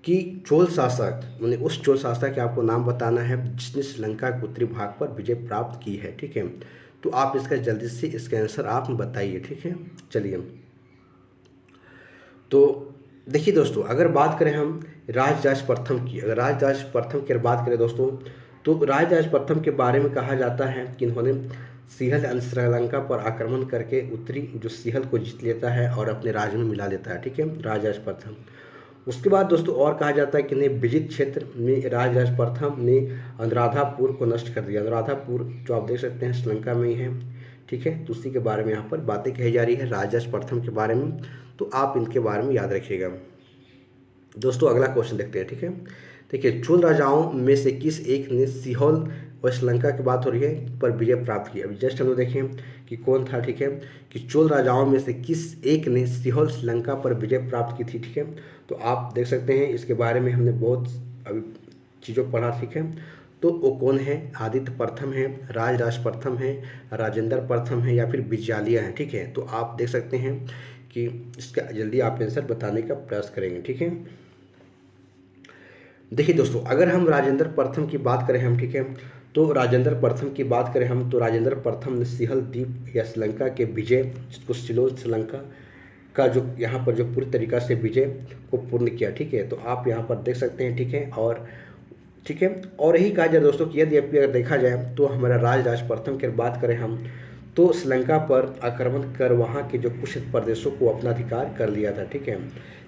कि चोल शासक यानी उस चोल शासक के आपको नाम बताना है जिसने श्रीलंका के उत्तरी भाग पर विजय प्राप्त की है, ठीक है। तो आप इसका जल्दी से इसका आंसर आप बताइए, ठीक है। चलिए तो देखिए दोस्तों अगर बात करें हम राजराज प्रथम की, अगर राजराज प्रथम की बात करें दोस्तों तो राजराज प्रथम के बारे में कहा जाता है कि इन्होंने सिंहल यानी श्रीलंका पर आक्रमण करके उत्तरी जो सिंहल को जीत लेता है और अपने राज्य में मिला लेता है, ठीक है, राजराज प्रथम। उसके बाद दोस्तों और कहा जाता है कि इन्हें विजित क्षेत्र में राजराज प्रथम ने अनुराधापुर को नष्ट कर दिया। अनुराधापुर जो आप देख सकते हैं श्रीलंका में ही है, ठीक है। तो उसी के बारे में यहाँ पर बातें कही जा रही है राजराज प्रथम के बारे में, तो आप इनके बारे में याद रखिएगा। दोस्तों अगला क्वेश्चन देखते हैं, ठीक है। देखिए, चोल राजाओं में से किस एक ने सिहोल और श्रीलंका की बात हो रही है पर विजय प्राप्त की। अभी जस्ट हम लोग देखें कि कौन था, ठीक है, कि चोल राजाओं में से किस एक ने सिहोल श्रीलंका पर विजय प्राप्त की थी, ठीक है। तो आप देख सकते हैं इसके बारे में हमने बहुत अभी चीज़ों पढ़ा, ठीक है। तो वो कौन है, आदित्य प्रथम है, राजराज प्रथम है, राजेंद्र प्रथम है या फिर विजयालय है, ठीक है। तो आप देख सकते हैं कि इसका जल्दी आप आंसर बताने का प्रयास करेंगे, ठीक है। देखिए दोस्तों, अगर हम राजेंद्र प्रथम की बात करें हम, ठीक है, तो राजेंद्र प्रथम की बात करें हम तो राजेंद्र प्रथम ने सिंहल द्वीप या श्रीलंका के विजय, जिसको सिलोन श्रीलंका का जो यहाँ पर जो पूरी तरीक़ा से विजय को पूर्ण किया, ठीक है। तो आप यहाँ पर देख सकते हैं, ठीक है। और ठीक है, और यही कहा जाए दोस्तों कि यदि अगर देखा जाए तो हमारा राजराज प्रथम की बात करें हम तो श्रीलंका पर आक्रमण कर वहाँ के जो कुछ प्रदेशों को अपना अधिकार कर लिया था, ठीक है।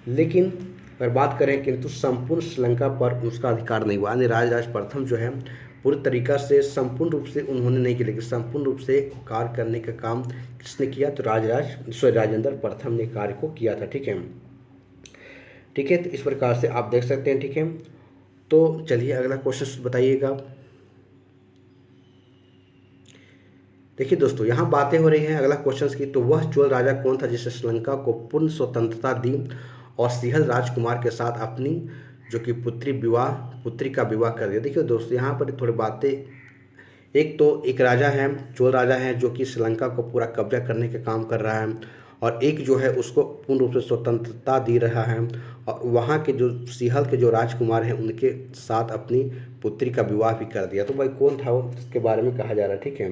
लेकिन अगर बात करें किंतु संपूर्ण श्रीलंका पर उसका अधिकार नहीं हुआ, यानी राजराज प्रथम जो है पूरी तरीक़ा से संपूर्ण रूप से उन्होंने नहीं किया, लेकिन संपूर्ण रूप से कार्य करने का काम किसने किया, तो राजेंद्र प्रथम ने कार्य को किया था, ठीक है। ठीक है, तो इस प्रकार से आप देख सकते हैं, ठीक है। तो चलिए अगला क्वेश्चन बताइएगा। देखिए दोस्तों, यहाँ बातें हो रही हैं अगला क्वेश्चन की, तो वह चोल राजा कौन था जिसने श्रीलंका को पूर्ण स्वतंत्रता दी और सिंहल राजकुमार के साथ अपनी जो कि पुत्री का विवाह कर दिया। देखिए दोस्तों, यहाँ पर थोड़ी बातें, एक तो एक राजा है, चोल राजा है जो कि श्रीलंका को पूरा कब्जा करने का काम कर रहा है, और एक जो है उसको पूर्ण रूप से स्वतंत्रता दे रहा है, और वहाँ के जो सिंहल के जो राजकुमार हैं उनके साथ अपनी पुत्री का विवाह भी कर दिया। तो भाई कौन था वो, इसके बारे में कहा जा रहा है, ठीक है।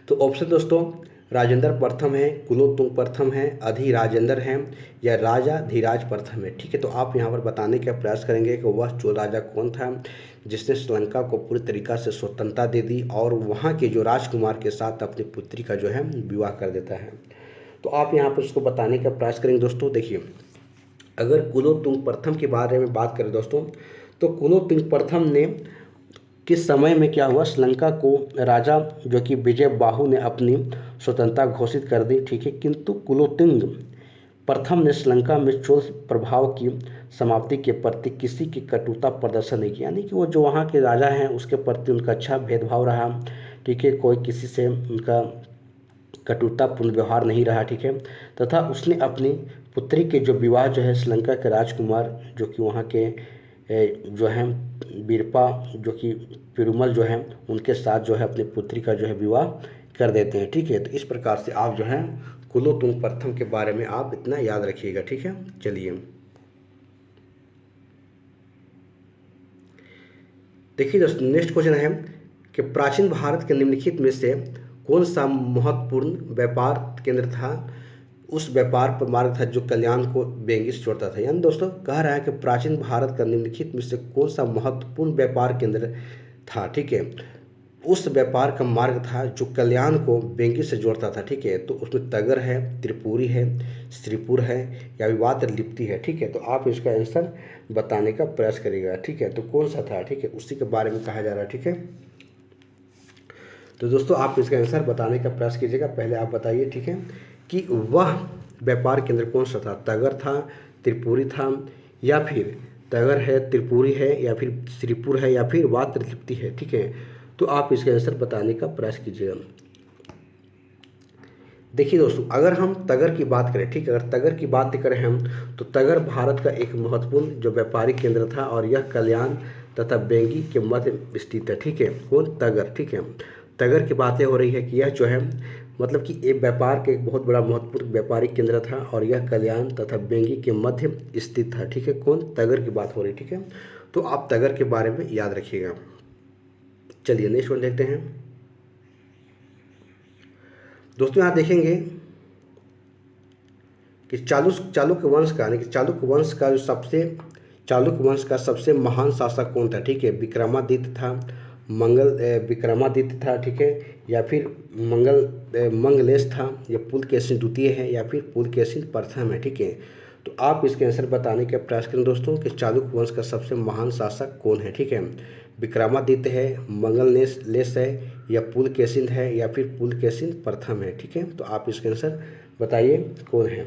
तो ऑप्शन दोस्तों राजेंद्र प्रथम है, कुलोत्तुंग प्रथम है, अधिराजेंद्र हैं या राजा धीराज प्रथम है, ठीक है। तो आप यहाँ पर बताने का प्रयास करेंगे कि वह चोल राजा कौन था जिसने श्रीलंका को पूरी तरीक़ा से स्वतंत्रता दे दी और वहाँ के जो राजकुमार के साथ अपनी पुत्री का जो है विवाह कर देता है। तो आप यहाँ पर उसको बताने का प्रयास करेंगे दोस्तों। देखिए, अगर कुलोत्तुंग प्रथम के बारे में बात करें दोस्तों, तो कुलोत्तुंग प्रथम ने किस समय में क्या हुआ, श्रीलंका को राजा जो कि विजय बाहु ने अपनी स्वतंत्रता घोषित कर दी, ठीक है। किंतु कुलोत्तुंग प्रथम ने श्रीलंका में चोल प्रभाव की समाप्ति के प्रति किसी की कटुता प्रदर्शन नहीं किया, यानी कि वो जो वहाँ के राजा हैं उसके प्रति उनका अच्छा भेदभाव रहा, ठीक है। कोई किसी से उनका कटुतापूर्ण व्यवहार नहीं रहा, ठीक है। तथा उसने अपनी पुत्री के जो विवाह जो है श्रीलंका के राजकुमार जो कि वहाँ के जो हैं बीरपा जो कि पेरुमल जो हैं उनके साथ जो है अपनी पुत्री का जो है विवाह कर देते हैं, ठीक है। तो इस प्रकार से आप जो हैं कुलोत्तुंग प्रथम के बारे में आप इतना याद रखिएगा, ठीक है। चलिए देखिए दोस्तों, नेक्स्ट क्वेश्चन है कि प्राचीन भारत के निम्नलिखित में से कौन सा महत्वपूर्ण व्यापार केंद्र था, उस व्यापार पर मार्ग था जो कल्याण को बेंगी से जोड़ता था। यानी दोस्तों कह रहा है कि प्राचीन भारत का निम्नलिखित में से कौन सा महत्वपूर्ण व्यापार केंद्र था, ठीक है, उस व्यापार का मार्ग था जो कल्याण को बेंगी से जोड़ता था, ठीक है। तो उसमें तगर है, त्रिपुरी है, श्रीपुर है या विवाद लिप्ति है, ठीक है। तो आप इसका आंसर बताने का प्रयास करिएगा, ठीक है। तो कौन सा था, ठीक है, उसी के बारे में कहा जा रहा है, ठीक है। तो दोस्तों आप इसका आंसर बताने का प्रयास कीजिएगा। पहले आप बताइए, ठीक है, कि वह व्यापार केंद्र कौन सा था, तगर था, त्रिपुरी था या फिर तगर है, त्रिपुरी है या फिर श्रीपुर है या फिर वाद लिप्ति है, ठीक है। तो आप इसका आंसर बताने का प्रयास कीजिएगा। देखिए दोस्तों, अगर हम तगर की बात करें, ठीक है, अगर तगर की बात करें हम तो तगर भारत का एक महत्वपूर्ण जो व्यापारिक केंद्र था और यह कल्याण तथा बेंगी के मध्य स्थित है, ठीक है। कौन, तगर, ठीक है। तगर की बातें हो रही है कि यह जो है मतलब कि एक व्यापार का एक बहुत बड़ा महत्वपूर्ण व्यापारिक केंद्र था और यह कल्याण तथा बेंगी के मध्य स्थित था, ठीक है। कौन, तगर की बात हो रही है, ठीक है। तो आप तगर के बारे में याद रखिएगा। चलिए नेक्स्ट वन देखते हैं दोस्तों। यहाँ देखेंगे कि चालुक्य वंश का यानी कि चालुक्य वंश का जो सबसे चालुक्य वंश का सबसे महान शासक कौन था? ठीक है, विक्रमादित्य था, विक्रमादित्य था, ठीक है, या फिर मंगलेश था, या पुलकेशिन द्वितीय है, या फिर पुलकेशिन प्रथम है। ठीक है, तो आप इसके आंसर बताने का प्रयास करें दोस्तों कि चालुक्य वंश का सबसे महान शासक कौन है। ठीक है, विक्रमादित्य है, मंगलेश है, या पुलकेशिन है, या फिर पुलकेशिन प्रथम है। ठीक है, तो आप इसके आंसर बताइए कौन है।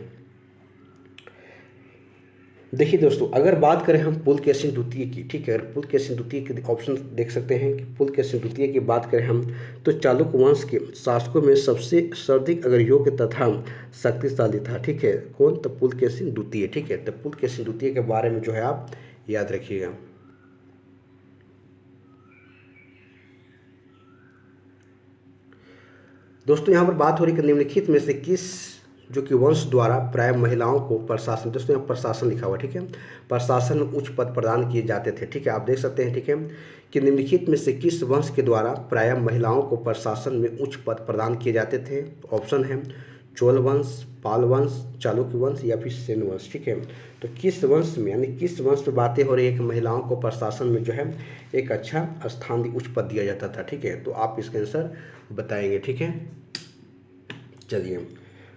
देखिए दोस्तों, अगर बात करें हम पुलकेशिन द्वितीय की, ठीक है, अगर पुलकेशिन द्वितीय के ऑप्शन देख सकते हैं कि पुलकेशिन द्वितीय की बात करें हम, तो चालुक्य वंश के शासकों में सबसे सर्वाधिक अगर योग्य तथा शक्तिशाली था। ठीक है, कौन? तो पुलकेशिन द्वितीय। ठीक है, तो पुलकेशिन द्वितीय के बारे में जो है आप याद रखिएगा। दोस्तों यहाँ पर बात हो रही है कि निम्नलिखित में से किस जो कि वंश द्वारा प्राय महिलाओं को प्रशासन, दोस्तों यहाँ प्रशासन लिखा हुआ, ठीक है, प्रशासन में उच्च पद प्रदान किए जाते थे। ठीक है, आप देख सकते हैं, ठीक है, कि निम्नलिखित में से किस वंश के द्वारा प्राय महिलाओं को प्रशासन में उच्च पद प्रदान किए जाते थे? ऑप्शन है चोल वंश, पाल वंश, चालुक्य वंश, या फिर सेन वंश। ठीक है, तो किस वंश में, यानी किस वंश में बातें हो रही है कि महिलाओं को प्रशासन में जो है एक अच्छा स्थान, उच्च पद दिया जाता था? ठीक है, तो आप इसका आंसर बताएंगे। ठीक है, चलिए,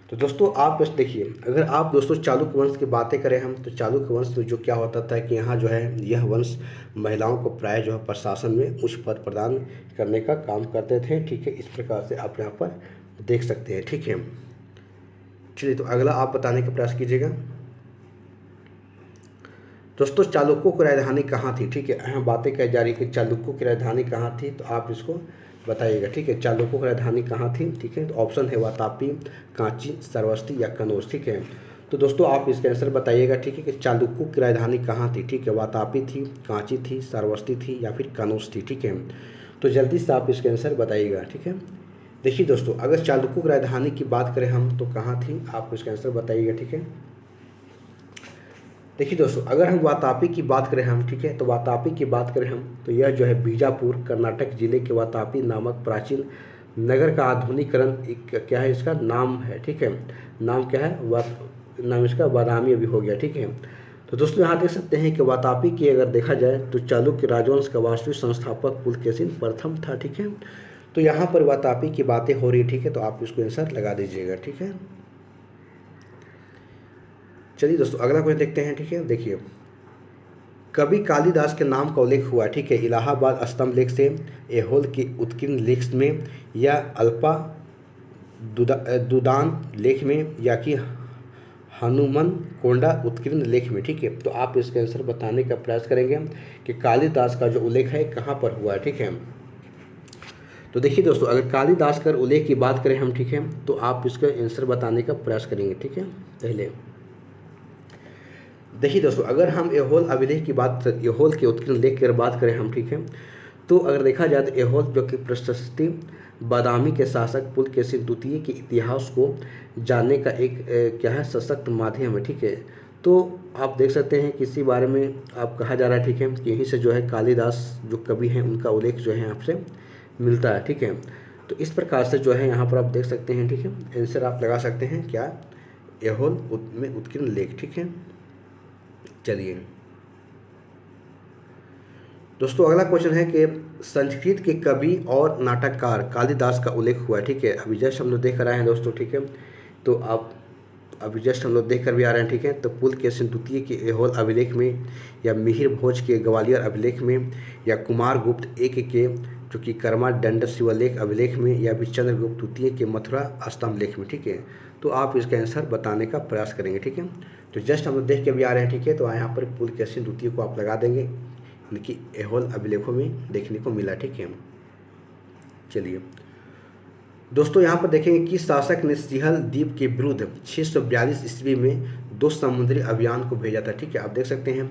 तो दोस्तों आप बस देखिए, अगर आप दोस्तों चालुक्य वंश की बातें करें हम, तो चालुक्य वंश में जो क्या होता था कि यहाँ जो है यह वंश महिलाओं को प्राय जो है प्रशासन में उच्च पद प्रदान करने का काम करते थे। ठीक है, इस प्रकार से आप यहाँ पर देख सकते हैं। ठीक है, चलिए, तो अगला आप बताने का प्रयास कीजिएगा। दोस्तों चालुक्यों की राजधानी कहाँ थी? ठीक है, यहाँ बातें कही जा रही कि चालुक्यों की राजधानी कहाँ थी, तो आप इसको बताइएगा। ठीक है, चालुक्यों की राजधानी कहाँ थी? ठीक है, तो ऑप्शन है वातापी, कांची, श्रावस्ती, या कनौज। ठीक है, तो दोस्तों आप इसका आंसर बताइएगा। ठीक है, कि चालुक्यों की राजधानी कहाँ थी? ठीक है, वातापी थी, कांची थी, श्रावस्ती थी, या फिर कनौज थी। ठीक है, तो जल्दी से आप इसका आंसर बताइएगा। ठीक है, देखिए दोस्तों, अगर चालुक्यों की राजधानी की बात करें हम, तो कहाँ थी, आप इसका आंसर बताइएगा। ठीक है, देखिए दोस्तों, अगर हम वातापी की बात करें हम, ठीक है, तो वातापी की बात करें हम, तो यह जो है बीजापुर कर्नाटक जिले के वातापी नामक प्राचीन नगर का आधुनिकीकरण एक क्या है, इसका नाम है। ठीक है, नाम क्या है, नाम इसका बादामी अभी हो गया। ठीक है, तो दोस्तों यहाँ देख सकते हैं कि वातापी की अगर देखा जाए तो चालुक्य राजवंश का वास्तविक संस्थापक पुलकेशिन प्रथम था। ठीक है, तो यहाँ पर वातापी की बातें हो रही। ठीक है, तो आप इसको आंसर लगा दीजिएगा। ठीक है, चलिए दोस्तों अगला क्वेश्चन देखते हैं। ठीक है, देखिए, कवि कालिदास के नाम का उल्लेख हुआ, ठीक है, इलाहाबाद स्तंभ लेख से, ऐहोल के उत्कीर्ण लेख में, या अल्पा दुदान लेख में, या कि हनुमान कोंडा उत्कीर्ण लेख में। ठीक है, तो आप इसके आंसर बताने का प्रयास करेंगे कि कालिदास का जो उल्लेख है कहाँ पर हुआ है। ठीक है, तो देखिए दोस्तों, अगर कालिदास का उल्लेख की बात करें हम, ठीक है, तो आप इसका आंसर बताने का प्रयास करेंगे। ठीक है, पहले देखिए दोस्तों, अगर हम ऐहोल अभिलेख की बात, ऐहोल के उत्कीर्ण लेख की बात करें हम, ठीक है, तो अगर देखा जाए तो ऐहोल जो कि प्रशस्ति बादामी के शासक पुलकेशिन द्वितीय के इतिहास को जानने का एक क्या है, सशक्त माध्यम है। ठीक है, तो आप देख सकते हैं कि इसी बारे में आप कहा जा रहा है। ठीक है, कि यहीं से जो है कालिदास जो कवि हैं उनका उल्लेख जो है आपसे मिलता है। ठीक है, तो इस प्रकार से जो है यहाँ पर आप देख सकते हैं। ठीक है, आंसर आप लगा सकते हैं क्या, ऐहोल में उत्कीर्ण लेख। ठीक है, चलिए दोस्तों अगला क्वेश्चन है कि संस्कृत के कवि और नाटककार कालिदास का उल्लेख हुआ है। ठीक है, अभी जस्ट हम लोग देख कर आए हैं दोस्तों। ठीक है, तो आप अभी जस्ट हम लोग देख कर भी आ रहे हैं। ठीक है, तो पुलकेशिन द्वितीय के ऐहोल अभिलेख में, या मिहिर भोज के ग्वालियर अभिलेख में, या कुमार गुप्त एक के जो कि कर्मा दंड शिवलेख अभिलेख में, या फिर चंद्रगुप्त द्वितीय के मथुरा स्तंभ लेख में। ठीक है, तो आप इसका आंसर बताने का प्रयास करेंगे। ठीक है, तो जस्ट हम लोग देख के भी आ रहे हैं। ठीक है, तो यहाँ पर पुलकेशिन द्वितीय को आप लगा देंगे, यानी कि ऐहोल अभिलेखों में देखने को मिला। ठीक है, चलिए दोस्तों यहाँ पर देखेंगे कि शासक ने सिंहल द्वीप के विरुद्ध 642 ईस्वी में 2 समुद्री अभियान को भेजा था। ठीक है, आप देख सकते हैं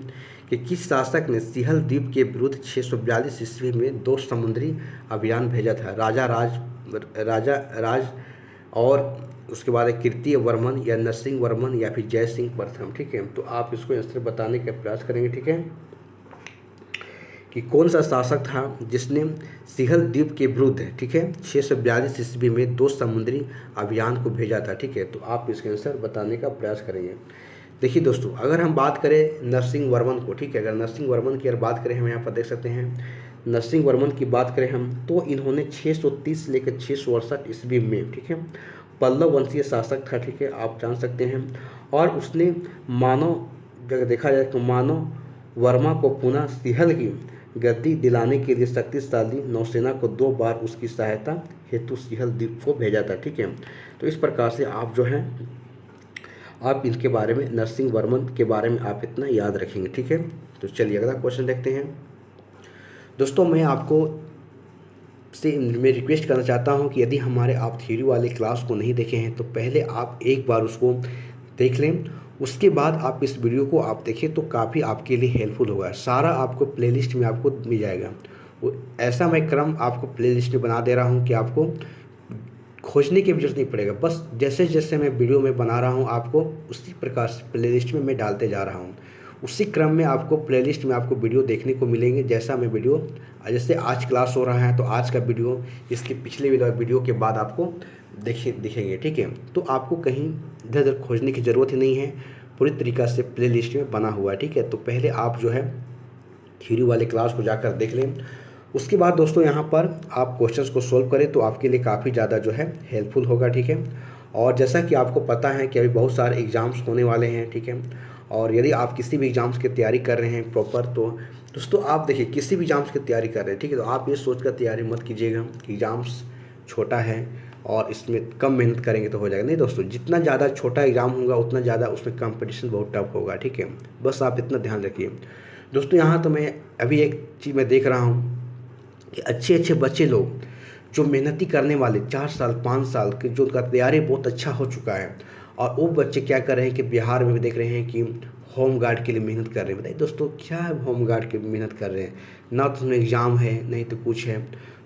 कि किस शासक ने सिंहल द्वीप के विरुद्ध 642 ईस्वी में 2 समुद्री अभियान भेजा था? राजा राज और उसके बाद कीर्ति वर्मन, या नरसिंह वर्मन, या फिर जय सिंह प्रथम। ठीक है, तो आप इसको आंसर बताने का प्रयास करेंगे। ठीक है, कि कौन सा शासक था जिसने सिंहल द्वीप के विरुद्ध, ठीक है, 642 ईस्वी में 2 समुद्री अभियान को भेजा था? ठीक है, तो आप इसके आंसर बताने का प्रयास करेंगे। देखिए दोस्तों, अगर हम बात करें नरसिंह वर्मन को, ठीक है, अगर नरसिंह वर्मन की अगर बात करें, हम यहाँ पर देख सकते हैं नरसिंह वर्मन की बात करें हम, तो इन्होंने 630 से लेकर 668 ईस्वी में, ठीक है, पल्लव वंशीय शासक था, ठीक है, आप जान सकते हैं। और उसने मानव, अगर देखा जाए तो मानव वर्मा को पुनः सिंहल की गद्दी दिलाने के लिए शक्तिशाली नौसेना को 2 बार उसकी सहायता हेतु सिंहल द्वीप को भेजा था, ठीक है। तो इस प्रकार से आप जो है आप इनके बारे में, नरसिंह वर्मन के बारे में आप इतना याद रखेंगे, ठीक है। तो चलिए अगला क्वेश्चन देखते हैं। दोस्तों मैं आपको से मैं रिक्वेस्ट करना चाहता हूं कि यदि हमारे आप थ्योरी वाले क्लास को नहीं देखे हैं तो पहले आप एक बार उसको देख लें, उसके बाद आप इस वीडियो को आप देखें तो काफ़ी आपके लिए हेल्पफुल होगा। सारा आपको प्लेलिस्ट में आपको मिल जाएगा। वो ऐसा मैं क्रम आपको प्लेलिस्ट में बना दे रहा हूँ कि आपको खोजने की भी जरूरत नहीं पड़ेगा। बस जैसे जैसे मैं वीडियो में बना रहा हूँ आपको उसी प्रकार से प्लेलिस्ट में मैं डालते जा रहा हूँ। उसी क्रम में आपको प्लेलिस्ट में आपको वीडियो देखने को मिलेंगे। जैसा मैं वीडियो, जैसे आज क्लास हो रहा है तो आज का वीडियो इसके पिछले वीडियो के बाद आपको दिखेंगे, ठीक है। तो आपको कहीं इधर उधर खोजने की ज़रूरत ही नहीं है, पूरी तरीक़ा से प्लेलिस्ट में बना हुआ है, ठीक है। तो पहले आप जो है थ्योरी वाले क्लास को जाकर देख लें। उसके बाद दोस्तों यहाँ पर आप क्वेश्चंस को सोल्व करें तो आपके लिए काफ़ी ज़्यादा जो है हेल्पफुल होगा, ठीक है। और जैसा कि आपको पता है कि अभी बहुत सारे एग्ज़ाम्स होने वाले हैं, ठीक है। और यदि आप किसी भी एग्ज़ाम्स की तैयारी कर रहे हैं प्रॉपर, तो दोस्तों आप देखिए किसी भी एग्ज़ाम्स की तैयारी कर रहे हैं, ठीक है, तो आप ये सोच कर तैयारी मत कीजिएगा कि एग्ज़ाम्स छोटा है और इसमें कम मेहनत करेंगे तो हो जाएगा। नहीं दोस्तों, जितना ज़्यादा छोटा एग्ज़ाम होगा उतना ज़्यादा उसमें कंपटीशन बहुत टफ होगा, ठीक है। बस आप इतना ध्यान रखिए दोस्तों। यहाँ तो मैं अभी एक चीज़ मैं देख रहा हूँ कि अच्छे अच्छे बच्चे लोग जो मेहनती करने वाले 4 साल 5 साल के, जो उनका तैयारी बहुत अच्छा हो चुका है, और वो बच्चे क्या कर रहे हैं कि बिहार में भी देख रहे हैं कि होम गार्ड के लिए मेहनत कर रहे हैं। बताइए दोस्तों, क्या है होम गार्ड के मेहनत कर रहे हैं? ना तो उसमें एग्ज़ाम है नहीं तो कुछ है।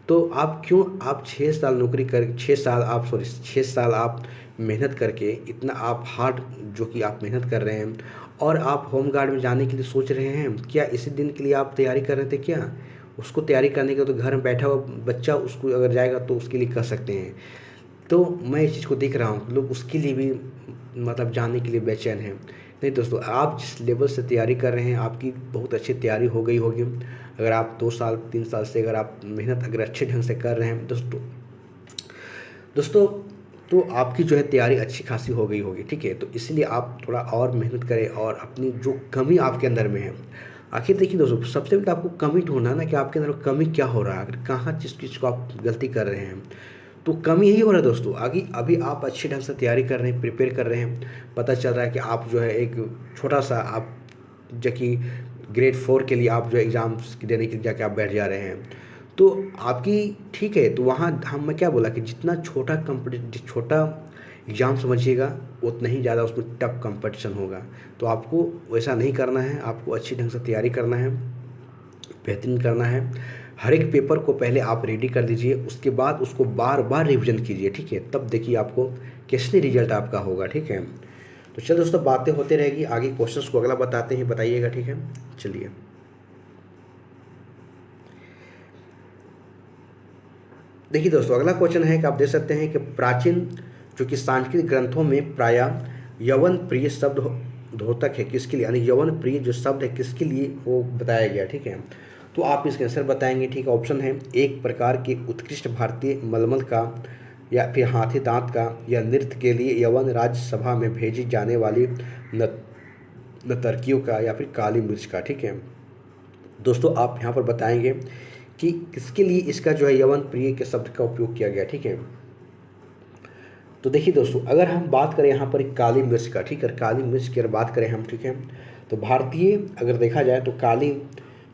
तो आप क्यों, आप 6 साल नौकरी कर 6 साल आप मेहनत करके, इतना आप हार्ड जो कि आप मेहनत कर रहे हैं, और आप होम गार्ड में जाने के लिए सोच रहे हैं। क्या इसी दिन के लिए आप तैयारी कर रहे थे क्या? उसको तैयारी करने के तो घर में बैठा हुआ बच्चा उसको अगर जाएगा तो उसके लिए कर सकते हैं। तो मैं इस चीज़ को देख रहा हूँ, लोग उसके लिए भी मतलब जाने के लिए बेचैन हैं। नहीं दोस्तों, आप जिस लेवल से तैयारी कर रहे हैं आपकी बहुत अच्छी तैयारी हो गई होगी। अगर आप 2 साल 3 साल से अगर आप मेहनत अगर अच्छे ढंग से कर रहे हैं दोस्तों, तो आपकी जो है तैयारी अच्छी खासी हो गई होगी, ठीक है। तो इसलिए आप थोड़ा और मेहनत करें और अपनी जो कमी आपके अंदर में है, आखिर देखिए दोस्तों, सबसे पहले आपको कमी ढूंढना ना कि आपके अंदर कमी क्या हो रहा है, अगर कहाँ जिस चीज़ को आप गलती कर रहे हैं तो कमी यही हो रहा है दोस्तों। आगे अभी आप अच्छे ढंग से तैयारी कर रहे हैं, प्रिपेयर कर रहे हैं, पता चल रहा है कि आप जो है एक छोटा सा आप जो कि ग्रेड 4 के लिए आप जो एग्ज़ाम्स देने के लिए जाके आप बैठ जा रहे हैं, तो आपकी ठीक है। तो वहाँ मैं क्या बोला कि जितना छोटा एग्ज़ाम समझिएगा उतना ही ज़्यादा उसमें टफ कंपटीशन होगा। तो आपको वैसा नहीं करना है, आपको अच्छी ढंग से तैयारी करना है, बेहतरीन करना है। हर एक पेपर को पहले आप रेडी कर दीजिए, उसके बाद उसको बार बार रिवीजन कीजिए, ठीक है। तब देखिए आपको कैसे रिजल्ट आपका होगा, ठीक है। तो चलो दोस्तों, बातें होते रहेगी, आगे क्वेश्चंस को अगला बताते हैं, बताइएगा, ठीक है। चलिए देखिए दोस्तों, अगला क्वेश्चन है कि आप देख सकते हैं कि प्राचीन जो कि सांस्कृतिक ग्रंथों में प्रायः यवन प्रिय शब्द द्योतक है किसके लिए, यानी यवन प्रिय जो शब्द है किसके लिए वो बताया गया, ठीक है। तो आप इसके आंसर बताएंगे, ठीक है। ऑप्शन है, एक प्रकार के उत्कृष्ट भारतीय मलमल का, या फिर हाथी दांत का, या नृत्य के लिए यवन राज्यसभा में भेजी जाने वाली नर्तकियों का, या फिर काली मिर्च का, ठीक है। दोस्तों आप यहाँ पर बताएंगे कि किसके लिए इसका जो है यवन प्रिय के शब्द का उपयोग किया गया, ठीक है। तो देखिए दोस्तों, अगर हम बात करें यहाँ पर काली मिर्च का, ठीक है, काली मिर्च की अगर बात करें हम, ठीक है, तो भारतीय अगर देखा जाए तो काली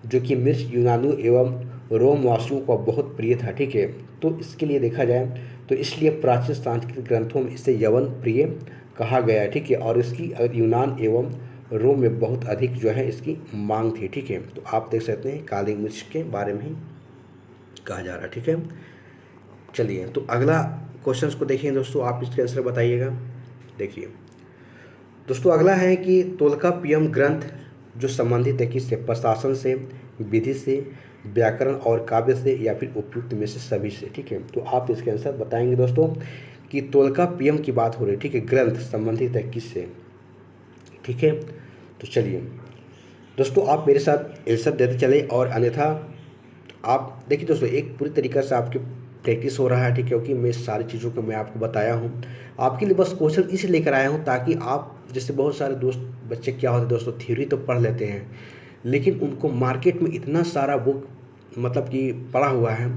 जो कि मिर्च यूनानियों एवं रोमवासियों को बहुत प्रिय था, ठीक है। तो इसके लिए देखा जाए तो इसलिए प्राचीन सांस्कृतिक ग्रंथों में इसे यवन प्रिय कहा गया है, ठीक है। और इसकी यूनान एवं रोम में बहुत अधिक जो है इसकी मांग थी, ठीक है। तो आप देख सकते हैं काली मिर्च के बारे में ही कहा जा रहा है, ठीक है। चलिए तो अगला क्वेश्चंस को देखिए दोस्तों, आप इसके आंसर बताइएगा। देखिए दोस्तों, अगला है कि तोल्काप्पियम ग्रंथ जो संबंधित है किससे, प्रशासन से, विधि से, व्याकरण और काव्य से, या फिर उपयुक्त में से सभी से, ठीक है। तो आप इसके आंसर बताएंगे दोस्तों कि तोल्काप्पियम की बात हो रही है, ठीक है, ग्रंथ संबंधित है किससे, ठीक है। तो चलिए दोस्तों, आप मेरे साथ आंसर देते चले, और अन्यथा आप देखिए दोस्तों, एक पूरी तरीक़े से आपकी प्रैक्टिस हो रहा है, ठीक है, क्योंकि मैं सारी चीज़ों को मैं आपको बताया हूँ। आपके लिए बस क्वेश्चन इसलिए लेकर आया हूँ ताकि आप, जैसे बहुत सारे दोस्त बच्चे क्या होते हैं दोस्तों, थ्योरी तो पढ़ लेते हैं, लेकिन उनको मार्केट में इतना सारा बुक मतलब कि पढ़ा हुआ है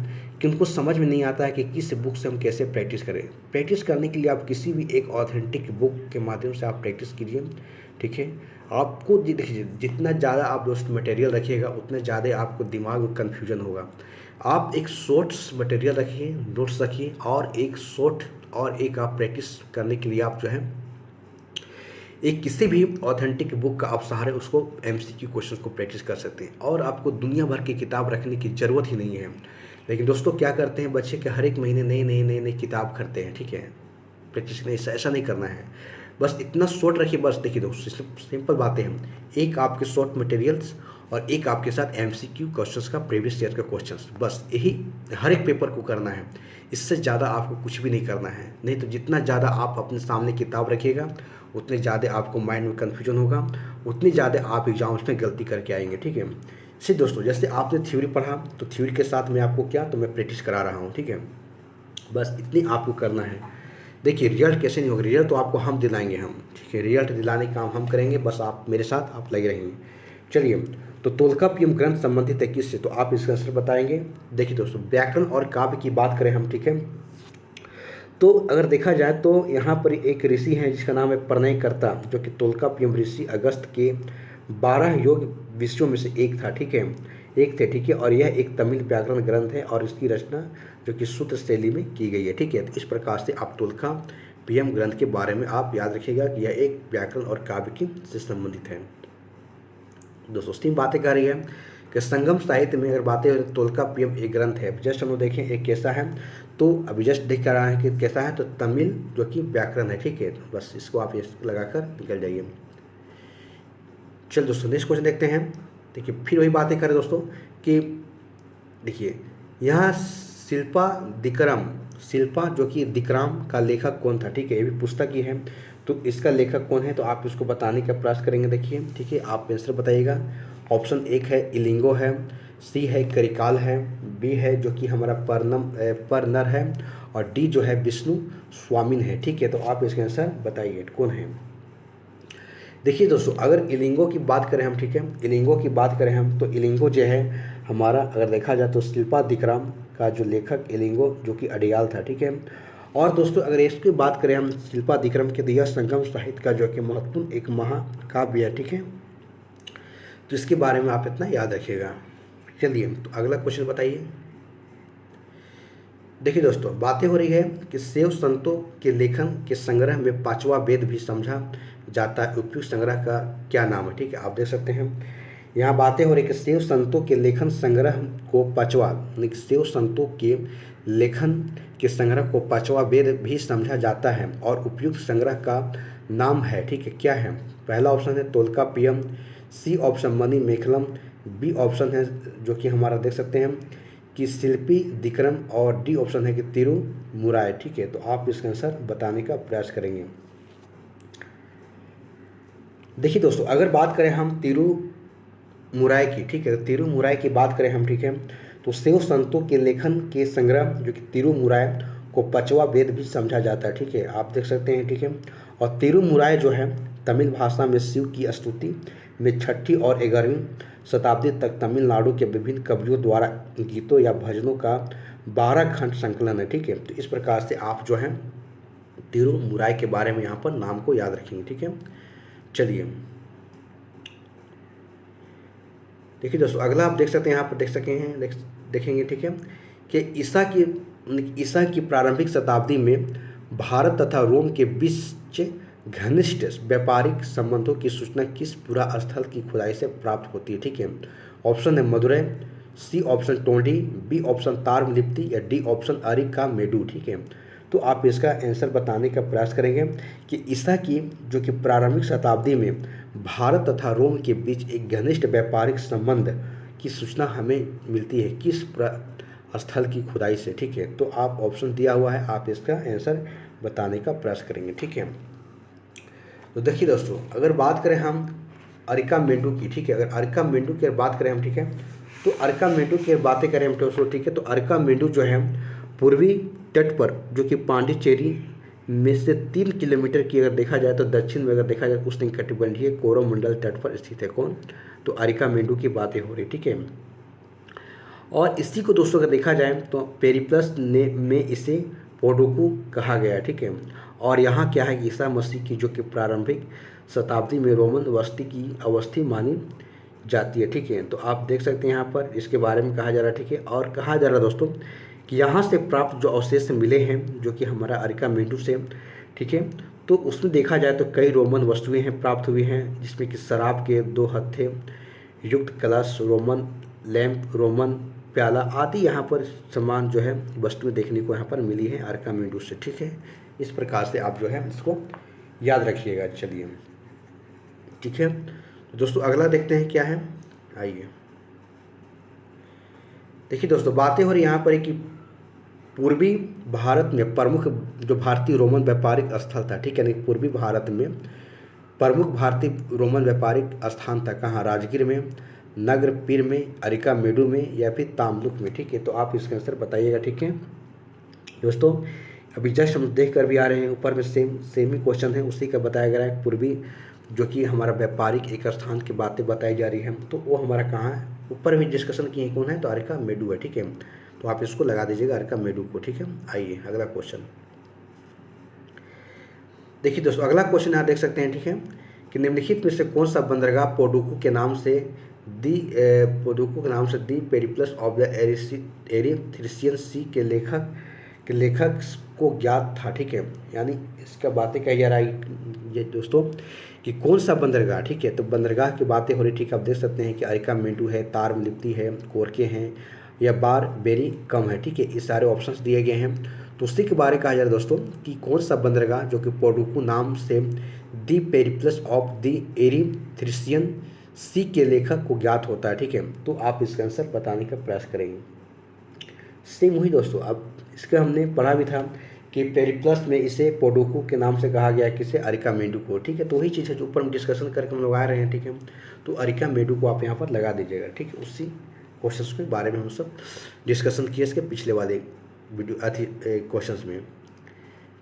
कि उनको समझ में नहीं आता है कि किस बुक से हम कैसे प्रैक्टिस करें। प्रैक्टिस करने के लिए आप किसी भी एक ऑथेंटिक बुक के माध्यम से आप प्रैक्टिस कीजिए, ठीक है। आपको देखिए, जितना ज़्यादा आप दोस्त मटेरियल रखिएगा उतने ज़्यादा आपको दिमाग में कन्फ्यूजन होगा। आप एक शॉर्ट्स मटेरियल रखिए, नोट्स रखिए, और एक शॉर्ट और एक आप प्रैक्टिस करने के लिए आप जो है एक किसी भी ऑथेंटिक बुक का आप सहारे उसको एमसीक्यू क्वेश्चंस को प्रैक्टिस कर सकते हैं, और आपको दुनिया भर की किताब रखने की ज़रूरत ही नहीं है। लेकिन दोस्तों क्या करते हैं बच्चे कि हर एक महीने नई किताब खरीदते हैं, ठीक है। प्रैक्टिस नहीं, ऐसा नहीं करना है। बस इतना शॉर्ट रखिए, बस देखिए दोस्तों, सिंपल बातें हैं। एक आपके शॉर्ट मटेरियल्स और एक आपके साथ एमसीक्यू क्वेश्चंस का, प्रीवियस ईयर का क्वेश्चंस, बस यही हर एक पेपर को करना है। इससे ज़्यादा आपको कुछ भी नहीं करना है। नहीं तो जितना ज़्यादा आप अपने सामने किताब रखिएगा उतने ज़्यादा आपको माइंड में कन्फ्यूजन होगा, उतनी ज़्यादा आप एग्जाम्स में गलती करके आएंगे, ठीक है। इसी दोस्तों, जैसे आपने थ्योरी पढ़ा तो थ्योरी के साथ मैं आपको क्या, तो मैं प्रैक्टिस करा रहा हूँ, ठीक है। बस इतनी आपको करना है। देखिए रिजल्ट कैसे नहीं होगा, रिजल्ट तो आपको हम दिलाएंगे, हम, ठीक है। रिजल्ट दिलाने का काम हम करेंगे, बस आप मेरे साथ आप लगे रहेंगे। चलिए, तो तोल्काप्पियम ग्रंथ संबंधित है किससे, तो आप इसका आंसर बताएंगे। देखिए दोस्तों, व्याकरण और काव्य की बात करें हम, ठीक है, तो अगर देखा जाए तो यहाँ पर एक ऋषि हैं जिसका नाम है प्रणयकर्ता, जो कि तोल्काप्पियम ऋषि अगस्त के 12 योग विषयों में से एक था, ठीक है, एक थे, ठीक है। और यह एक तमिल व्याकरण ग्रंथ है और इसकी रचना जो कि सूत्र शैली में की गई है, ठीक है। तो इस प्रकार से आप तोल्काप्पियम ग्रंथ के बारे में आप याद रखिएगा कि यह एक व्याकरण और काव्य की से संबंधित है। दोस्तों तीन बातें कर रही है कि संगम साहित्य में अगर बातें हो तो तोल्काप्पियम एक ग्रंथ है। जस्ट हम लोग देखें एक कैसा है, तो अभी जस्ट देख कर रहा है कि कैसा है, तो तमिल जो कि व्याकरण है, ठीक है। बस इसको आप लगाकर निकल जाइए। चल दोस्तों नेक्स्ट क्वेश्चन देखते हैं। देखिए फिर वही बातें करें दोस्तों कि देखिए यहाँ शिल्पा जो कि दिक्राम का लेखक कौन था, ठीक है, ये भी पुस्तक ही है, तो इसका लेखक कौन है, तो आप इसको बताने का प्रयास करेंगे। देखिए, ठीक है, आप आंसर बताइएगा। ऑप्शन एक है इलिंगो है, सी है करिकाल है, बी है जो कि हमारा परनर है, और डी जो है विष्णु स्वामिन है, ठीक है। तो आप इसका आंसर बताइए कौन है। देखिए दोस्तों, अगर इलिंगो की बात करें हम, ठीक है, इलिंगो की बात करें हम, तो इलिंगो जो है हमारा, अगर देखा जाए तो शिल्पा दिक्राम का जो लेखक इलिंगो जो कि अडियाल था, ठीक है। और दोस्तों अगर इसकी बात करें हम शिल्पा दिक्रम के, दिया संगम साहित्य का जो कि महत्वपूर्ण एक महाकाव्य है, ठीक है। तो इसके बारे में आप इतना याद रखिएगा। चलिए तो अगला क्वेश्चन बताइए। देखिए दोस्तों, बातें हो रही है कि शैव संतों के लेखन के संग्रह में पांचवा वेद भी समझा जाता है, उपयुक्त संग्रह का क्या नाम है, ठीक है। आप देख सकते हैं यहाँ बातें हो रही कि शैव संतों के लेखन संग्रह को पांचवा, शैव संतों के लेखन के संग्रह को पांचवा वेद भी समझा जाता है और उपयुक्त संग्रह का नाम है, ठीक है, क्या है। पहला ऑप्शन है तोल्काप्पियम, सी ऑप्शन मणि मेखलम, बी ऑप्शन है जो कि हमारा देख सकते हैं कि शिल्पी दिक्रम, और डी ऑप्शन है कि तिरुमुराय, ठीक है। तो आप इसका आंसर बताने का प्रयास करेंगे। देखिए दोस्तों, अगर बात करें हम तिरुमुराय की, ठीक है, तिरुमुराय की बात करें हम, ठीक है, तो शैव संतों के लेखन के संग्रह जो कि तिरुमुराय को पांचवा वेद भी समझा जाता है, ठीक है, आप देख सकते हैं, ठीक है। और तिरुमुराय जो है तमिल भाषा में शिव की स्तुति में 6वीं और 11वीं शताब्दी तक तमिलनाडु के विभिन्न कवियों द्वारा गीतों या भजनों का 12 खंड संकलन है, ठीक है। तो इस प्रकार से आप जो है तिरुमुराय के बारे में यहाँ पर नाम को याद रखेंगे, ठीक है। चलिए देखिए दोस्तों, अगला आप देख सकते हैं, यहाँ पर देख सके हैं, देखेंगे, ठीक है, कि ईसा की प्रारंभिक शताब्दी में भारत तथा रोम के बीच घनिष्ठ व्यापारिक संबंधों की सूचना किस पुरा स्थल की खुदाई से प्राप्त होती है, ठीक है। ऑप्शन है Madurai, C option टोंडी, B option तारमलिप्ति, या डी ऑप्शन अरिका मेडू, ठीक है। तो आप इसका आंसर बताने का प्रयास करेंगे कि ईसा की जो कि प्रारंभिक शताब्दी में भारत तथा रोम के बीच एक घनिष्ठ व्यापारिक संबंध की सूचना हमें मिलती है किस स्थल की खुदाई से, ठीक है। तो आप ऑप्शन दिया हुआ है, आप इसका आंसर बताने का प्रयास करेंगे, ठीक है। तो देखिए दोस्तों, अगर बात करें हम अरिका मेंडू की, ठीक है, अगर अरिका मेंडू की बात करें हम, ठीक है, तो अरिका मेंडू की बातें करें हम दोस्तों, ठीक है, तो अरिका मेंडू जो है पूर्वी तट पर, जो कि पांडिचेरी में से 3 किलोमीटर की अगर देखा जाए तो दक्षिण में अगर देखा जाए उष्णकटिबंधीय कोरोमंडल तट पर स्थित है। कौन? तो अरिका मेंडू की बातें हो रही, ठीक है। और इसी को दोस्तों अगर देखा जाए तो पेरिप्लस ने में इसे पोडोकू कहा गया, ठीक है। और यहाँ क्या है कि ईसा मसीह की जो कि प्रारंभिक शताब्दी में रोमन बस्ती की अवस्थी मानी जाती है, ठीक है। तो आप देख सकते हैं यहाँ पर इसके बारे में कहा जा रहा है, ठीक है। और कहा जा रहा है दोस्तों कि यहाँ से प्राप्त जो अवशेष मिले हैं जो कि हमारा अरिका मेंडू से, ठीक है, तो उसमें देखा जाए तो कई रोमन वस्तुएं हैं प्राप्त हुई हैं, जिसमें कि शराब के 2 हत्थे युक्त कलश, रोमन लैंप, रोमन प्याला आदि यहाँ पर सामान जो है वस्तुएं देखने को यहाँ पर मिली है अरिका मेंडू से, ठीक है। इस प्रकार से आप जो है इसको याद रखिएगा। चलिए, ठीक है। तो दोस्तों अगला देखते हैं क्या है, आइए। देखिए दोस्तों, बातें हो रही यहाँ पर कि पूर्वी भारत में प्रमुख जो भारतीय रोमन व्यापारिक स्थल था, ठीक है, यानी पूर्वी भारत में प्रमुख भारतीय रोमन व्यापारिक स्थान था कहाँ? राजगीर में, नगर पीर में, अरिका मेडू में या फिर तामलुक में, ठीक है। तो आप इसका आंसर बताइएगा, ठीक है दोस्तों। अभी जस्ट हम देख कर भी आ रहे हैं, ऊपर में सेम ही क्वेश्चन है, उसी का बताया गया है। पूर्वी जो कि हमारा व्यापारिक एक स्थान की बातें बताई जा रही है, तो वो हमारा कहाँ है? ऊपर भी डिस्कशन किए कौन है? तो अरिका मेडू है, ठीक है। तो आप इसको लगा दीजिएगा अरिका मेडू को, ठीक है। आइए अगला क्वेश्चन देखिए दोस्तों, अगला क्वेश्चन यहाँ देख सकते हैं, ठीक है, कि निम्नलिखित में से कौन सा बंदरगाह पोडोकू के नाम से दी पेरिप्लस ऑफ द एरिथ्रियन सी के लेखक को ज्ञात था, ठीक है। यानी इसका बातें कही जा रहा है ये दोस्तों कि कौन सा बंदरगाह, ठीक है। तो बंदरगाह की बातें हो रही, ठीक है। आप देख सकते हैं कि अरिका मेंडू है, तारमलिप्ति है, कोरके हैं या बार बेरी कम है, ठीक है। ये सारे ऑप्शंस दिए गए हैं। तो उसी के बारे में कहा जा रहा है दोस्तों कि कौन सा बंदरगाह जो कि पोडोकू नाम से दी पेरिप्लस ऑफ द एरिथ्रियन सी के लेखक को ज्ञात होता है, ठीक है। तो आप इसका आंसर बताने का प्रयास करेंगे। सेम वही दोस्तों, अब इसका हमने पढ़ा भी था कि पेरिप्लस में इसे पोडोकू के नाम से कहा गया, किसे? अरिका मेंडू को, ठीक है। तो वही चीज़ है जो ऊपर हम डिस्कशन करके हम लोग आ रहे हैं, ठीक है। तो अरिका मेंडू को आप यहाँ पर लगा दीजिएगा, ठीक है। उसी क्वेश्चन के बारे में हम सब डिस्कशन किए इसके पिछले वाले वीडियो क्वेश्चंस में।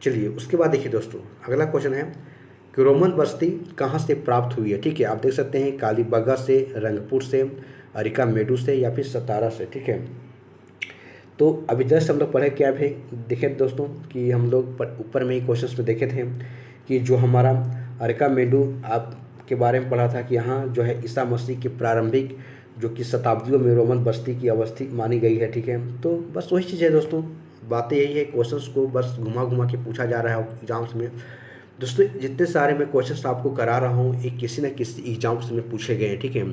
चलिए उसके बाद देखिए दोस्तों, अगला क्वेश्चन है कि रोमन बस्ती कहाँ से प्राप्त हुई है, ठीक है। आप देख सकते हैं कालीबंगा से, रंगपुर से, अरिका मेडू से या फिर सतारा से, ठीक है। तो अभी जस्ट हम लोग पढ़े क्या है, देखे दोस्तों कि हम लोग ऊपर में ही क्वेश्चंस में देखे थे कि जो हमारा अरिका मेडू आप के बारे में पढ़ा था कि यहाँ जो है ईसा मसीह की प्रारंभिक जो कि शताब्दियों में रोमन बस्ती की अवस्थी मानी गई है, ठीक है। तो बस वही चीज़ है दोस्तों, बातें यही है, क्वेश्चंस को बस घुमा घुमा के पूछा जा रहा है एग्जाम्स में। दोस्तों जितने सारे मैं क्वेश्चंस आपको करा रहा हूँ ये किसी न किसी एग्जाम्स में पूछे गए हैं, ठीक है।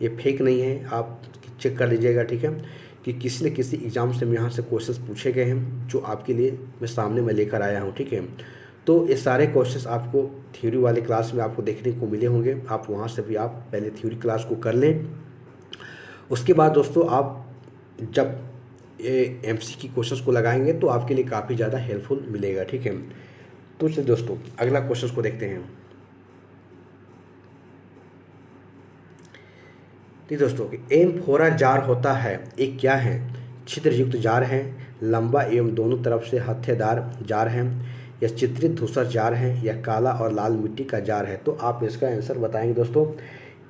ये फेक नहीं है, आप चेक कर लीजिएगा, ठीक है, कि किसी न किसी एग्ज़ाम से यहाँ से क्वेश्चंस पूछे गए हैं जो आपके लिए मैं सामने में लेकर आया हूँ, ठीक है। तो ये सारे क्वेश्चंस आपको थ्योरी वाले क्लास में आपको देखने को मिले होंगे, आप वहाँ से भी आप पहले थ्योरी क्लास को कर लें। उसके बाद दोस्तों आप जब एमसी की क्वेश्चंस को लगाएंगे तो आपके लिए काफ़ी ज़्यादा हेल्पफुल मिलेगा, ठीक है। तो चलिए दोस्तों अगला क्वेश्चन को देखते हैं। ठीक दोस्तों, एम्फोरा जार होता है, एक क्या है? छिद्रयुक्त जार है, लंबा एवं दोनों तरफ से हत्थेदार जार है, या चित्रित धूसर जार है, या काला और लाल मिट्टी का जार है। तो आप इसका आंसर बताएंगे दोस्तों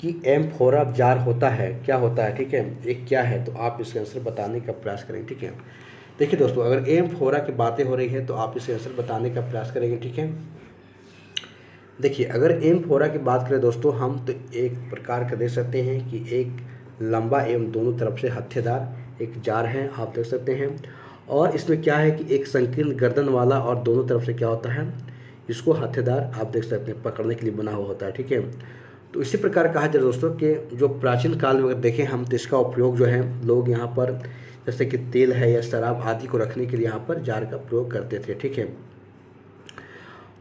कि एम्फोरा जार होता है, क्या होता है, ठीक है, एक क्या है। तो आप इसका आंसर बताने का प्रयास करेंगे, ठीक है। देखिए दोस्तों, अगर एम्फोरा की बातें हो रही है तो आप इसका आंसर बताने का प्रयास करेंगे, ठीक है। देखिए अगर एम्फोरा की बात करें दोस्तों हम, तो एक प्रकार का देख सकते हैं कि एक लंबा एवं दोनों तरफ से हत्थेदार एक जार है, आप देख सकते हैं। और इसमें क्या है कि एक संकीर्ण गर्दन वाला और दोनों तरफ से क्या होता है, इसको हत्थेदार आप देख सकते हैं पकड़ने के लिए बना हुआ होता है, ठीक है। तो इसी प्रकार कहा जाए दोस्तों कि जो प्राचीन काल में अगर देखें हम तो इसका उपयोग जो है लोग यहाँ पर जैसे कि तेल है या शराब आदि को रखने के लिए यहाँ पर जार का प्रयोग करते थे, ठीक है।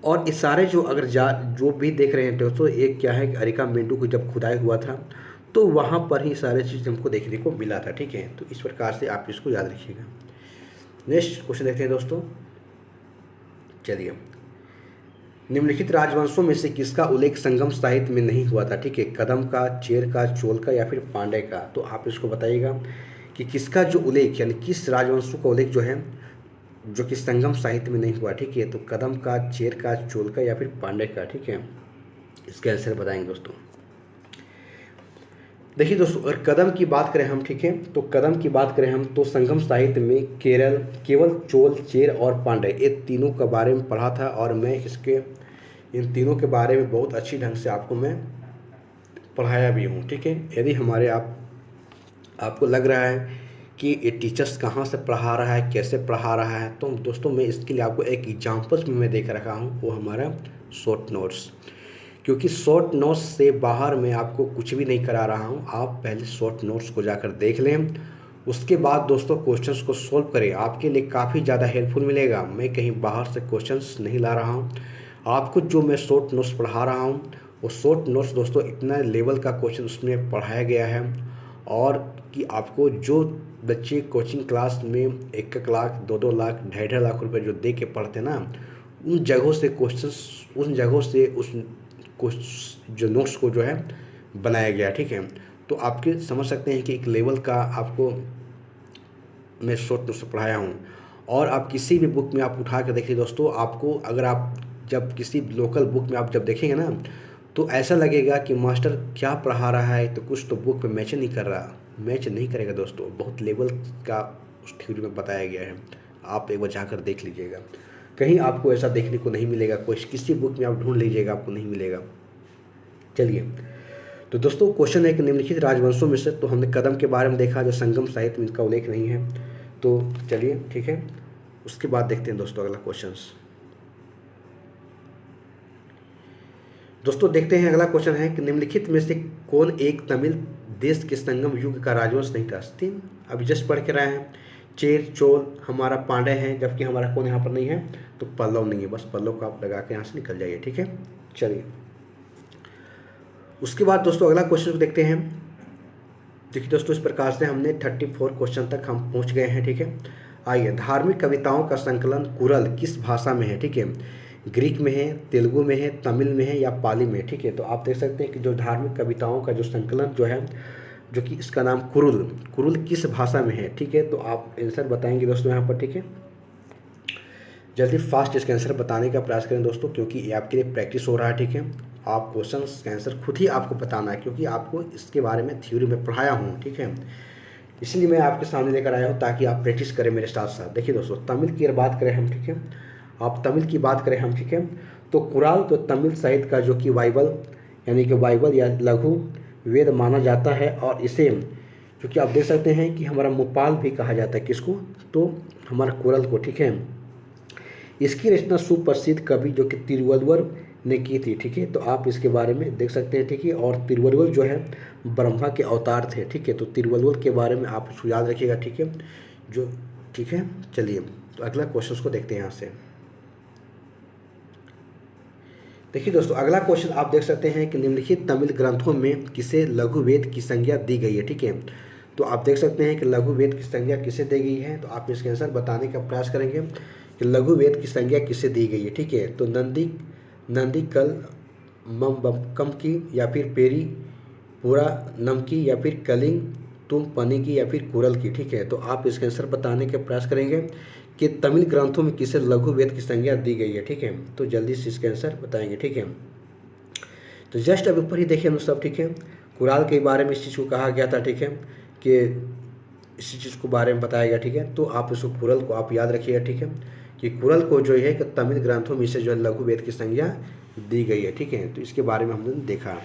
और इस सारे जो अगर जो भी देख रहे हैं दोस्तों, एक क्या है कि अरिका मेंडू को जब खुदाई हुआ था तो वहाँ पर ही सारे चीज़ हमको देखने को मिला था, ठीक है। तो इस प्रकार से आप इसको याद रखिएगा। नेक्स्ट क्वेश्चन देखते हैं दोस्तों। चलिए निम्नलिखित राजवंशों में से किसका उल्लेख संगम साहित्य में नहीं हुआ था? ठीक है, कदम का, चेर का, चोल का या फिर पांड्य का? तो आप इसको बताइएगा कि किसका जो उल्लेख यानी किस राजवंशों का उल्लेख जो है जो कि संगम साहित्य में नहीं हुआ। ठीक है, तो कदम का, चेर का, चोल का या फिर पांड्य का? ठीक है, इसका आंसर बताएंगे दोस्तों। देखिए दोस्तों, अगर कदम की बात करें हम, ठीक है, तो कदम की बात करें हम तो संगम साहित्य में केवल चोल, चेर और पांड्य ये तीनों के बारे में पढ़ा था, और मैं इन तीनों के बारे में बहुत अच्छी ढंग से आपको मैं पढ़ाया भी हूँ। ठीक है, यदि आपको लग रहा है कि ये टीचर्स कहाँ से पढ़ा रहा है, कैसे पढ़ा रहा है, तो दोस्तों मैं इसके लिए आपको एक एग्जाम्पल्स भी मैं देख रखा हूँ, वो हमारा शॉर्ट नोट्स। क्योंकि शॉर्ट नोट्स से बाहर मैं आपको कुछ भी नहीं करा रहा हूँ, आप पहले शॉर्ट नोट्स को जाकर देख लें, उसके बाद दोस्तों क्वेश्चंस को सोल्व करें, आपके लिए काफ़ी ज़्यादा हेल्पफुल मिलेगा। मैं कहीं बाहर से क्वेश्चंस नहीं ला रहा हूँ, आपको जो मैं शॉर्ट नोट्स पढ़ा रहा हूँ वो शॉर्ट नोट्स दोस्तों इतना लेवल का क्वेश्चन उसमें पढ़ाया गया है, और कि आपको जो बच्चे कोचिंग क्लास में 1-1 लाख, 2-2 लाख, 2.5 लाख रुपए जो दे के पढ़ते ना, उन जगहों से जो नोट्स को जो है बनाया गया। ठीक है, तो आपके समझ सकते हैं कि एक लेवल का आपको मैं शॉर्ट नोट्स पढ़ाया हूँ। और आप किसी भी बुक में आप उठा कर देखिए दोस्तों, आपको अगर आप जब किसी लोकल बुक में आप जब देखेंगे ना, तो ऐसा लगेगा कि मास्टर क्या पढ़ा रहा है, तो कुछ तो बुक पे मैच नहीं कर रहा, मैच नहीं करेगा दोस्तों, बहुत लेवल का उस थ्योरी में बताया गया है। आप एक बार जाकर देख लीजिएगा, कहीं आपको ऐसा देखने को नहीं मिलेगा, कोई किसी बुक में आप ढूंढ लीजिएगा, आपको नहीं मिलेगा। चलिए, तो दोस्तों क्वेश्चन है कि निम्नलिखित राजवंशों में से, तो हमने कदम के बारे में देखा जो संगम साहित्य में इनका उल्लेख नहीं है। तो चलिए ठीक है, उसके बाद देखते हैं दोस्तों अगला क्वेश्चन। दोस्तों देखते हैं अगला क्वेश्चन है कि निम्नलिखित में से कौन एक तमिल देश के संगम युग का राजवंश नहीं था? तीन अभी जस्ट पढ़ के रहे हैं, चेर, चोल हमारा पांड्य है, जबकि हमारा कौन यहाँ पर नहीं है, तो पल्लव नहीं है, बस पल्लव का आप लगा के यहाँ से निकल जाइए। ठीक है, चलिए उसके बाद दोस्तों अगला क्वेश्चन को देखते हैं। देखिए दोस्तों, इस प्रकार से हमने 34 क्वेश्चन तक हम पहुँच गए हैं। ठीक है, आइए, धार्मिक कविताओं का संकलन कुरल किस भाषा में है? ठीक है, ग्रीक में है, तेलुगु में है, तमिल में है या पाली में? ठीक है, तो आप देख सकते हैं कि जो धार्मिक कविताओं का जो संकलन जो है, जो कि इसका नाम कुरुल किस भाषा में है? ठीक है, तो आप आंसर बताएंगे दोस्तों यहाँ पर। ठीक है, जल्दी फास्ट इसका आंसर बताने का प्रयास करें दोस्तों, क्योंकि ये आपके लिए प्रैक्टिस हो रहा है। ठीक है, आप क्वेश्चन का आंसर खुद ही आपको बताना है, क्योंकि आपको इसके बारे में थ्योरी में पढ़ाया हूँ। ठीक है, इसलिए मैं आपके सामने लेकर आया हूँ ताकि आप प्रैक्टिस करें मेरे साथ साथ। देखिए दोस्तों, तमिल की बात करें हम, ठीक है, आप तमिल की बात करें हम, ठीक है, तो कुराल तो तमिल साहित्य का जो कि बाइबल यानी कि बाइबल या लघु वेद माना जाता है, और इसे जो कि आप देख सकते हैं कि हमारा मुपाल भी कहा जाता है। किसको? तो हमारा कुराल को। ठीक है, इसकी रचना सुप्रसिद्ध कवि जो कि तिरुवल्लुवर ने की थी। ठीक है, तो आप इसके बारे में देख सकते हैं। ठीक है, और तिरुवल्लुवर जो है ब्रह्मा के अवतार थे। ठीक है, तो तिरुवल्लुवर के बारे में आप उसको याद रखिएगा। ठीक है, जो ठीक है, चलिए तो अगला क्वेश्चन को देखते हैं यहाँ से। देखिए दोस्तों, अगला क्वेश्चन आप देख सकते हैं कि निम्नलिखित तमिल ग्रंथों में किसे लघु वेद की संज्ञा दी गई है? ठीक है, तो आप देख सकते हैं कि लघु वेद की संज्ञा किसे दी गई है, तो आप इसके आंसर बताने का प्रयास करेंगे कि लघु वेद की संज्ञा किसे दी गई है। ठीक है, तो नंदी कल कम की, या फिर पेरी पूरा नम की, या फिर कलिंग तुम पनी की, या फिर कुरल की? ठीक है, तो आप इसका आंसर बताने का प्रयास करेंगे कि तमिल ग्रंथों में किसे लघु वेद की संज्ञा दी गई है। ठीक है, तो जल्दी से इसका आंसर बताएंगे। ठीक है, तो जस्ट अब ऊपर ही देखिए हम सब। ठीक है, कुराल के बारे में इस चीज़ को कहा गया था। ठीक है, कि इसी चीज़ को बारे में बताया गया। ठीक है, तो आप इसको कुरल को आप याद रखिएगा। ठीक है, कि कुरल को जो है कि तमिल ग्रंथों में से जो है लघु वेद की संज्ञा दी गई है। ठीक है, तो इसके बारे में हमने देखा।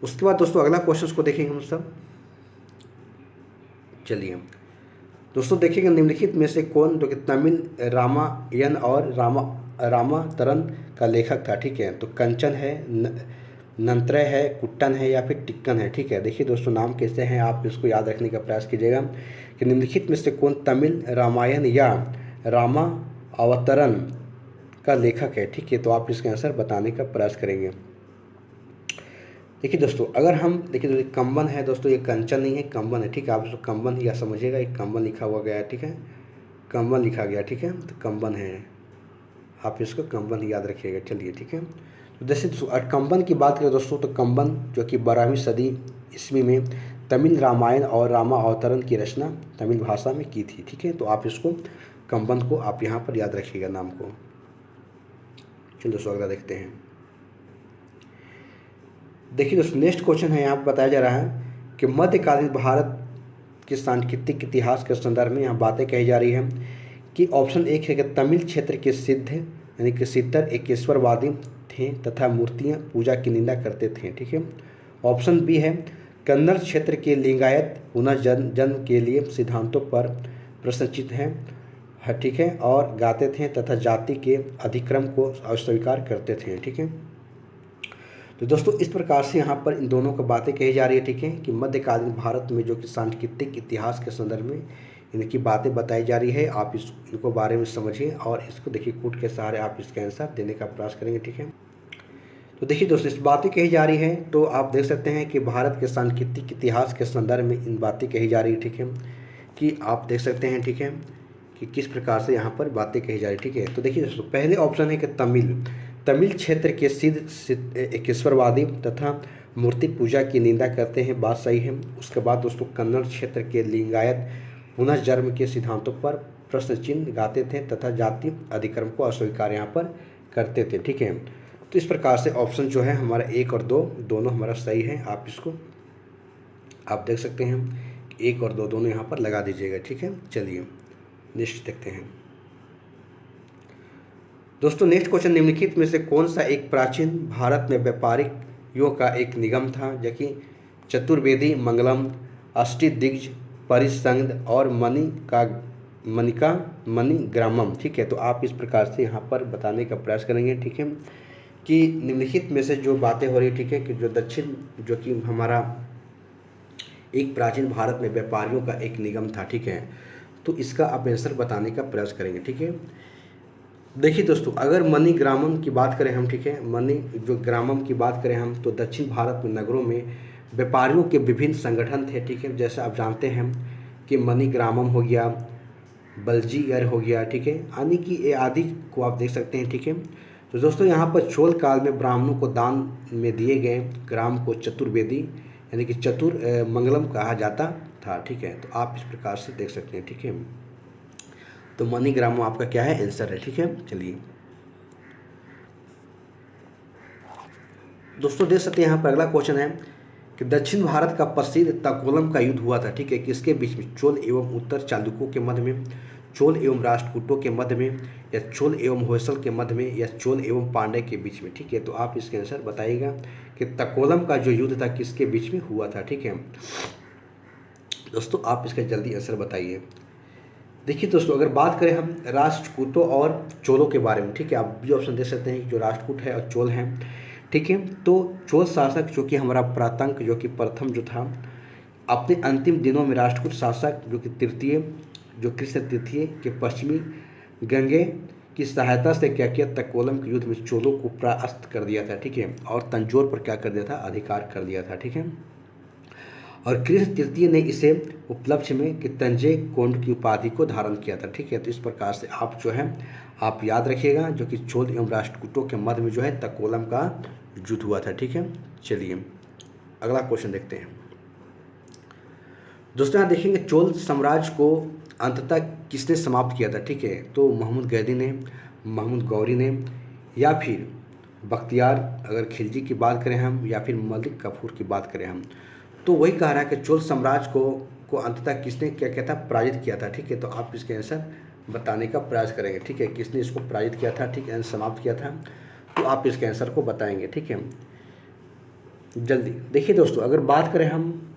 उसके बाद दोस्तों अगला क्वेश्चन को देखेंगे हम सब। चलिए दोस्तों, देखिएगा निम्नलिखित में से कौन जो कि तमिल रामायण और रामातरन का लेखक था? ठीक है, तो कंचन है, नंत्रय है, कुट्टन है या फिर टिक्कन है? ठीक है, देखिए दोस्तों, नाम कैसे हैं आप इसको याद रखने का प्रयास कीजिएगा कि निम्नलिखित में से कौन तमिल रामायण या रामा अवतरण का लेखक है? ठीक है, तो आप इसका आंसर बताने का प्रयास करेंगे। देखिए दोस्तों, अगर हम देखिए तो कंबन है दोस्तों, ये कंचन नहीं है, कंबन है। ठीक है, आप इसको कंबन ही समझिएगा, एक कंबन लिखा हुआ गया है। ठीक है, कंबन लिखा गया। ठीक है, तो कंबन है, आप इसको कंबन याद रखिएगा। चलिए ठीक है। तो जैसे कंबन की बात करें दोस्तों, तो कंबन जो कि 12वीं सदी ईस्वी में तमिल रामायण और रामावतरण की रचना तमिल भाषा में की थी। ठीक है, तो आप इसको कंबन को आप यहाँ पर याद रखिएगा नाम को। चलिए दोस्तों अगला देखते हैं। देखिए दोस्तों नेक्स्ट क्वेश्चन है, यहाँ पर बताया जा रहा है कि मध्यकालीन भारत के सांस्कृतिक इतिहास के संदर्भ में यहाँ बातें कही जा रही है कि ऑप्शन एक है कि तमिल क्षेत्र के सिद्ध यानी कि सिद्धर एक ईश्वरवादी थे तथा मूर्तियाँ पूजा की निंदा करते थे। ठीक है। ऑप्शन बी है कन्नड़ क्षेत्र के लिंगायत पुनर्जन्म के लिए सिद्धांतों पर प्रसन्नचित हैं, ठीक है, और गाते थे तथा जाति के अधिक्रम को अस्वीकार करते थे। ठीक है। तो दोस्तों इस प्रकार से यहाँ पर इन दोनों को बातें कही जा रही है। ठीक है, कि मध्यकालीन भारत में जो कि सांस्कृतिक इतिहास के संदर्भ में इनकी बातें बताई जा रही है। आप इनको बारे में समझिए और इसको देखिए कूट के सहारे आप इसके आंसर देने का प्रयास करेंगे। ठीक है। तो देखिए दोस्तों इस बातें कही जा रही हैं, तो आप देख सकते हैं कि भारत के सांस्कृतिक इतिहास के संदर्भ में इन बातें कही जा रही है। ठीक है, कि आप देख सकते हैं ठीक है कि किस प्रकार से यहाँ पर बातें कही जा रही है। ठीक है। तो देखिए दोस्तों पहले ऑप्शन है कि तमिल क्षेत्र के सिद्ध एक ईश्वरवादी तथा मूर्ति पूजा की निंदा करते हैं, बात सही है। उसके बाद दोस्तों कन्नड़ क्षेत्र के लिंगायत पुनर्जन्म के सिद्धांतों पर प्रश्न चिन्ह गाते थे तथा जाति अधिक्रम को अस्वीकार यहाँ पर करते थे। ठीक है। तो इस प्रकार से ऑप्शन जो है हमारा 1 और 2 दोनों हमारा सही है। आप इसको आप देख सकते हैं 1 और 2 दोनों यहाँ पर लगा दीजिएगा। ठीक है। चलिए नेक्स्ट देखते हैं दोस्तों। नेक्स्ट क्वेश्चन, निम्नलिखित में से कौन सा एक प्राचीन भारत में व्यापारिक युग का एक निगम था, जो कि चतुर्वेदी, मंगलम, अष्टदिग्गज, परिसंघ और मणिग्रामम। ठीक है। तो आप इस प्रकार से यहाँ पर बताने का प्रयास करेंगे। ठीक है, कि निम्नलिखित में से जो बातें हो रही, ठीक है, कि जो कि हमारा एक प्राचीन भारत में व्यापारियों का एक निगम था। ठीक है। तो इसका आप आंसर बताने का प्रयास करेंगे। ठीक है। देखिए दोस्तों अगर मणिग्रामम की बात करें हम, ठीक है, जो ग्रामम की बात करें हम, तो दक्षिण भारत में नगरों में व्यापारियों के विभिन्न संगठन थे। ठीक है। जैसे आप जानते हैं कि मणिग्रामम हो गया, बल्जीयर हो गया, ठीक है, यानी कि ये आदि को आप देख सकते हैं। ठीक है। तो दोस्तों यहाँ पर चोल काल में ब्राह्मणों को दान में दिए गए ग्राम को चतुर्वेदी यानी कि मंगलम कहा जाता था। ठीक है। तो आप इस प्रकार से देख सकते हैं। ठीक है। तो मणिग्रामम आपका क्या है, आंसर है। ठीक है। चलिए दोस्तों देख सकते हैं यहाँ पर अगला क्वेश्चन है कि दक्षिण भारत का प्रसिद्ध तकोलम का युद्ध हुआ था। ठीक है, किसके बीच में, चोल एवं उत्तर चालुक्यों के मध्य में, चोल एवं राष्ट्रकूटों के मध्य में, या चोल एवं होयसल के मध्य में, या चोल एवं पांड्य के बीच में। ठीक है। तो आप इसके आंसर बताइएगा कि तकोलम का जो युद्ध था किसके बीच में हुआ था। ठीक है दोस्तों, आप इसका जल्दी आंसर बताइए। देखिए दोस्तों अगर बात करें हम राष्ट्रकूटों और चोलों के बारे में, ठीक है, आप भी ऑप्शन दे सकते हैं जो राष्ट्रकूट है और चोल हैं। ठीक है। तो चोल शासक जो कि हमारा प्रातंक जो कि प्रथम जो था, अपने अंतिम दिनों में राष्ट्रकूट शासक जो कि कृष्ण तृतीय के पश्चिमी गंगे की सहायता से क्या किया, तकोलम के युद्ध में चोलों को परास्त कर दिया था। ठीक है। और तंजौर पर क्या कर दिया था, अधिकार कर दिया था। ठीक है। और कृष्ण तृतीय ने इसे उपलक्ष्य में कि तंजे कोंड की उपाधि को धारण किया था। ठीक है। तो इस प्रकार से आप जो है आप याद रखिएगा जो कि चोल एवं राष्ट्रकूटों के मध्य में जो है तकोलम का युद्ध हुआ था। ठीक है। चलिए अगला क्वेश्चन देखते हैं दोस्तों। यहाँ देखेंगे चोल साम्राज्य को अंततः किसने समाप्त किया था। ठीक है। तो महमूद गैदी ने, महमूद गौरी ने, या फिर बख्तियार अगर खिलजी की बात करें हम, या फिर मलिक कफूर की बात करें हम, तो वही कह रहा है कि चोल साम्राज्य को अंततः किसने क्या किया था, पराजित किया था। ठीक है। तो आप इसके आंसर बताने का प्रयास करेंगे। ठीक है, किसने इसको पराजित किया था, ठीक है, समाप्त किया था, तो आप इसके आंसर को बताएंगे। ठीक है, जल्दी देखिए दोस्तों अगर बात करें हम,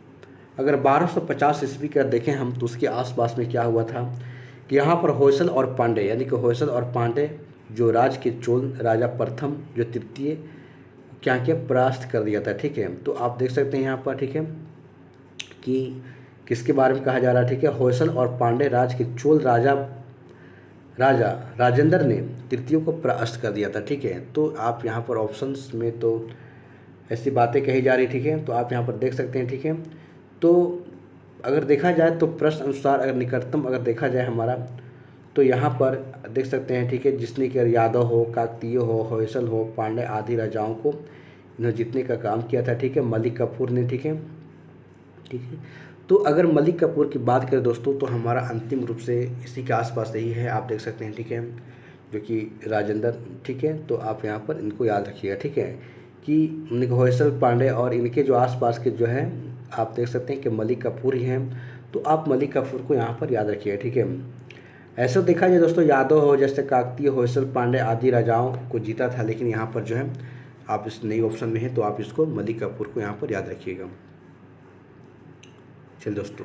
अगर 1250 ईस्वी का देखें हम, तो उसके आसपास में क्या हुआ था कि यहाँ पर होयसल और पांडे यानी कि होयसल और पांडे जो राज के चोल राजा प्रथम जो तृतीय क्या किया, परास्त कर दिया था। ठीक है। तो आप देख सकते हैं यहाँ पर, ठीक है, कि किसके बारे में कहा जा रहा है। ठीक है, होयसल और पांडे राज के चोल राजा राजेंद्र ने तृतीय को परास्त कर दिया था। ठीक है। तो आप यहाँ पर ऑप्शंस में तो ऐसी बातें कही जा रही। ठीक है। तो आप यहाँ पर देख सकते हैं। ठीक है। तो अगर देखा जाए तो प्रश्न अनुसार अगर निकटतम अगर देखा जाए हमारा, तो यहाँ पर देख सकते हैं, ठीक है, जिसने कि यादव हो, काकतीय हो, होयसल हो, पांडे आदि राजाओं को इन्होंने जीतने का काम किया था, ठीक है, मलिक काफूर ने, ठीक है। ठीक है, तो अगर मलिक काफूर की बात करें दोस्तों, तो हमारा अंतिम रूप से इसी के आसपास यही है, आप देख सकते हैं, ठीक है, जो कि राजेंद्र, ठीक है। तो आप यहाँ पर इनको याद रखिएगा, ठीक है, कि उनके होयसल, पांडे और इनके जो आसपास के जो है आप देख सकते हैं कि मलिक काफूर ही हैं। तो आप मलिक काफूर को यहाँ पर याद रखिएगा, ठीक है। ऐसा देखा जाए दोस्तों, यादव हो जैसे काकतीय, होयसल, पांडे आदि राजाओं को जीता था, लेकिन यहाँ पर जो है आप इस नई ऑप्शन में है, तो आप इसको मलिक काफूर को यहाँ पर याद रखिएगा। चलिए दोस्तों,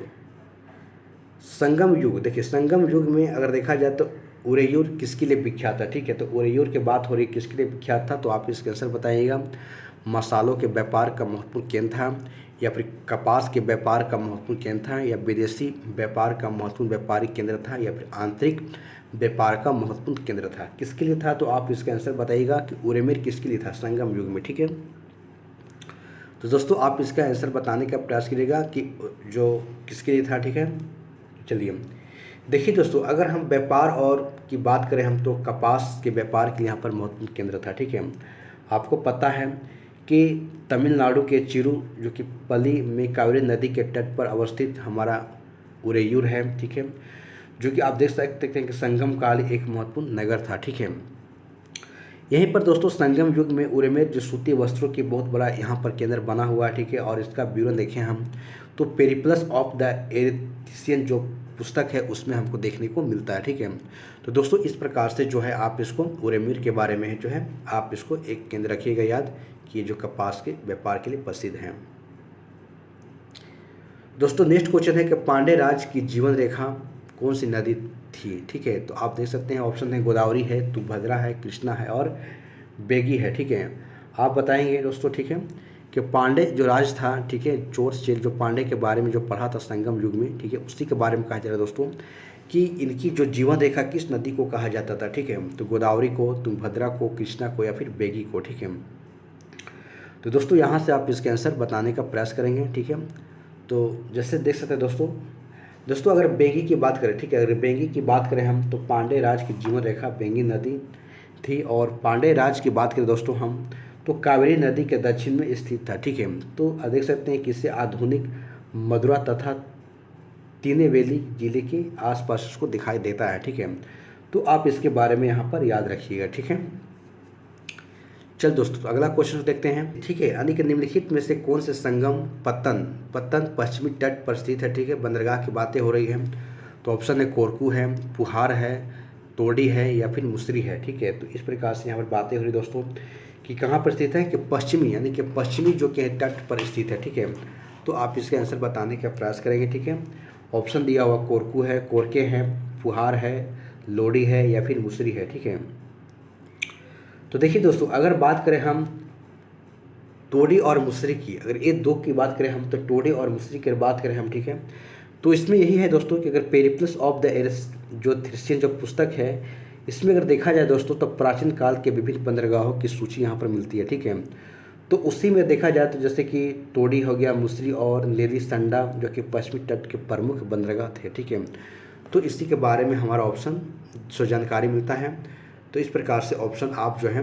संगम युग, देखिए संगम युग में अगर देखा जाए तो उरेयूर किसके लिए विख्यात है, ठीक है। तो उरेयूर की बात हो रही किसके लिए विख्यात था, तो आप इसका आंसर बताइएगा। मसालों के व्यापार का महत्वपूर्ण केंद्र था, या फिर कपास के व्यापार का महत्वपूर्ण केंद्र था, या विदेशी व्यापार का महत्वपूर्ण व्यापारिक केंद्र था, या फिर आंतरिक व्यापार का महत्वपूर्ण केंद्र था, किसके लिए था। तो आप इसका आंसर बताइएगा कि उरेमेर किसके लिए था संगम युग में, ठीक है। तो दोस्तों आप इसका आंसर बताने का प्रयास करिएगा कि जो किसके लिए था, ठीक है। चलिए देखिए दोस्तों, अगर हम व्यापार और की बात करें हम, तो कपास के व्यापार के लिए यहाँ पर महत्वपूर्ण केंद्र था, ठीक है। आपको पता है कि तमिलनाडु के चिरू, जो कि पली में कावेरी नदी के तट पर अवस्थित हमारा उरेयूर है, ठीक है, जो कि आप देख सकते हैं कि संगम काल एक महत्वपूर्ण नगर था, ठीक है। यहीं पर दोस्तों संगम युग में उरेमेर जो सूती वस्त्रों की बहुत बड़ा यहाँ पर केंद्र बना हुआ है, ठीक है। और इसका विवरण देखें हम, तो पेरिप्लस ऑफ द एरिथियन जो पुस्तक है उसमें हमको देखने को मिलता है, ठीक है। तो दोस्तों इस प्रकार से जो है आप इसको उरेमेर के बारे में जो है आप इसको एक केंद्र रखिएगा याद, कि ये जो कपास के व्यापार के लिए प्रसिद्ध हैं। दोस्तों नेक्स्ट क्वेश्चन है कि पांडे राज की जीवन रेखा कौन सी नदी थी, ठीक है। तो आप देख सकते हैं ऑप्शन है गोदावरी है, तुंगभद्रा है, कृष्णा है और बेगी है, ठीक है। आप बताएंगे दोस्तों, ठीक है, कि पांडे जो राज था, ठीक है, चोर जो पांडे के बारे में जो पढ़ा था संगम युग में, ठीक है, उसी के बारे में कहा जा रहा है दोस्तों कि इनकी जो जीवन रेखा किस नदी को कहा जाता था, ठीक है। तो गोदावरी को, तुंगभद्रा को, कृष्णा को या फिर बेगी को, ठीक है। तो दोस्तों यहाँ से आप इसके आंसर बताने का प्रयास करेंगे, ठीक है। तो जैसे देख सकते हैं दोस्तों अगर बेगी की बात करें, ठीक है, अगर बेगी की बात करें हम, तो पांडे राज की जीवन रेखा बेगी नदी थी। और पांडे राज की बात करें दोस्तों हम, तो कावेरी नदी के दक्षिण में स्थित था, ठीक है। तो देख सकते हैं कि इससे आधुनिक मदुरा तथा तिरुनेलवेली जिले के आसपास इसको दिखाई देता है, ठीक है। तो आप इसके बारे में यहाँ पर याद रखिएगा, ठीक है। चल दोस्तों अगला क्वेश्चन देखते हैं, ठीक है। यानी कि निम्नलिखित में से कौन से संगम पत्तन पश्चिमी तट पर स्थित है, ठीक है, बंदरगाह की बातें हो रही है। तो ऑप्शन है कोरकू है, पुहार है, तोड़ी है या फिर मुसरी है, ठीक है। तो इस प्रकार से यहाँ पर बातें हो रही दोस्तों कि कहाँ पर स्थित है, कि पश्चिमी, यानी कि पश्चिमी जो कि तट पर स्थित है, ठीक है। तो आप इसके आंसर बताने का प्रयास करेंगे, ठीक है। ऑप्शन दिया हुआ कोरकू है, कोरके हैं, पुहार है, लोडी है या फिर मुसरी है, ठीक है। तो देखिए दोस्तों अगर बात करें हम तोड़ी और मुसरी की, अगर ये दो की बात करें हम, तो तोड़ी और मुसरी की बात करें हम, ठीक है, तो इसमें यही है दोस्तों कि अगर पेरिप्लस ऑफ द एरिस जो थ्रिस्टियन जो पुस्तक है, इसमें अगर देखा जाए दोस्तों तो प्राचीन काल के विभिन्न बंदरगाहों की सूची यहाँ पर मिलती है, ठीक है। तो उसी में देखा जाए तो जैसे कि तोड़ी हो गया, मुसरी और लेली संडा जो कि पश्चिमी तट के प्रमुख बंदरगाह थे, ठीक है। तो इसी के बारे में हमारा ऑप्शन से जानकारी मिलता है। तो इस प्रकार से ऑप्शन आप जो है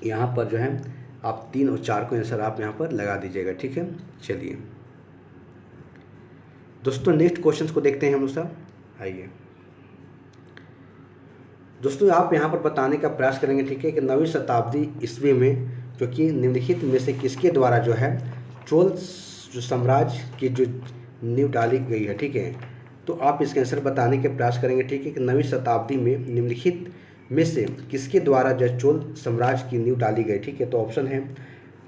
यहाँ पर जो है आप 3 और 4 को आंसर आप यहाँ पर लगा दीजिएगा, ठीक है। चलिए दोस्तों नेक्स्ट क्वेश्चन को देखते हैं हम लोग सब, आइए दोस्तों आप यहाँ पर बताने का प्रयास करेंगे, ठीक है, कि 9वीं शताब्दी ईस्वी में जो कि निम्नलिखित में से किसके द्वारा जो है चोल जो साम्राज्य की जो नींव डाली गई है, ठीक है। तो आप इसके आंसर बताने के प्रयास करेंगे, ठीक है, कि 9वीं शताब्दी में निम्नलिखित में से किसके द्वारा जो चोल साम्राज्य की नींव डाली गई, ठीक है। तो ऑप्शन है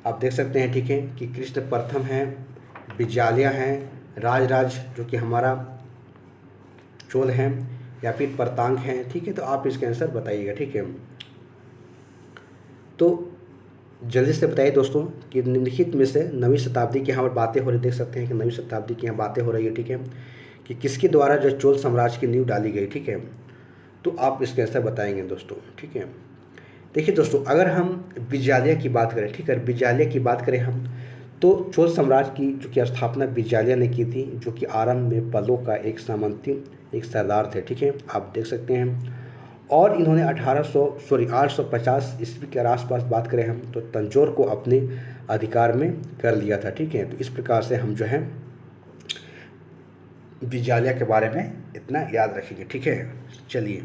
आप देख सकते हैं, ठीक है, कि कृष्ण प्रथम है, विजयालय हैं, राजराज जो कि हमारा चोल हैं या फिर परतांग हैं, ठीक है। तो आप इसके आंसर बताइएगा, ठीक है। तो जल्दी से बताइए दोस्तों कि निम्नलिखित में से 9वीं शताब्दी की यहाँ पर बातें हो रही, देख सकते हैं कि 9वीं शताब्दी की यहाँ बातें हो रही है, ठीक है, कि किसके द्वारा जो चोल साम्राज्य की नींव डाली गई, ठीक है। तो आप इसके आंसर बताएंगे दोस्तों, ठीक है। देखिए दोस्तों अगर हम विजयालय की बात करें, ठीक है, विजयालय की बात करें हम, तो चोल साम्राज्य की जो कि स्थापना विजयालय ने की थी, जो कि आरंभ में पल्लव का एक सामंती एक सरदार थे, ठीक है, आप देख सकते हैं। और इन्होंने 850 ईस्वी के आसपास बात करें हम तो तंजौर को अपने अधिकार में कर लिया था, ठीक है। तो इस प्रकार से हम जो है विजयालय के बारे में इतना याद रखेंगे, ठीक है। चलिए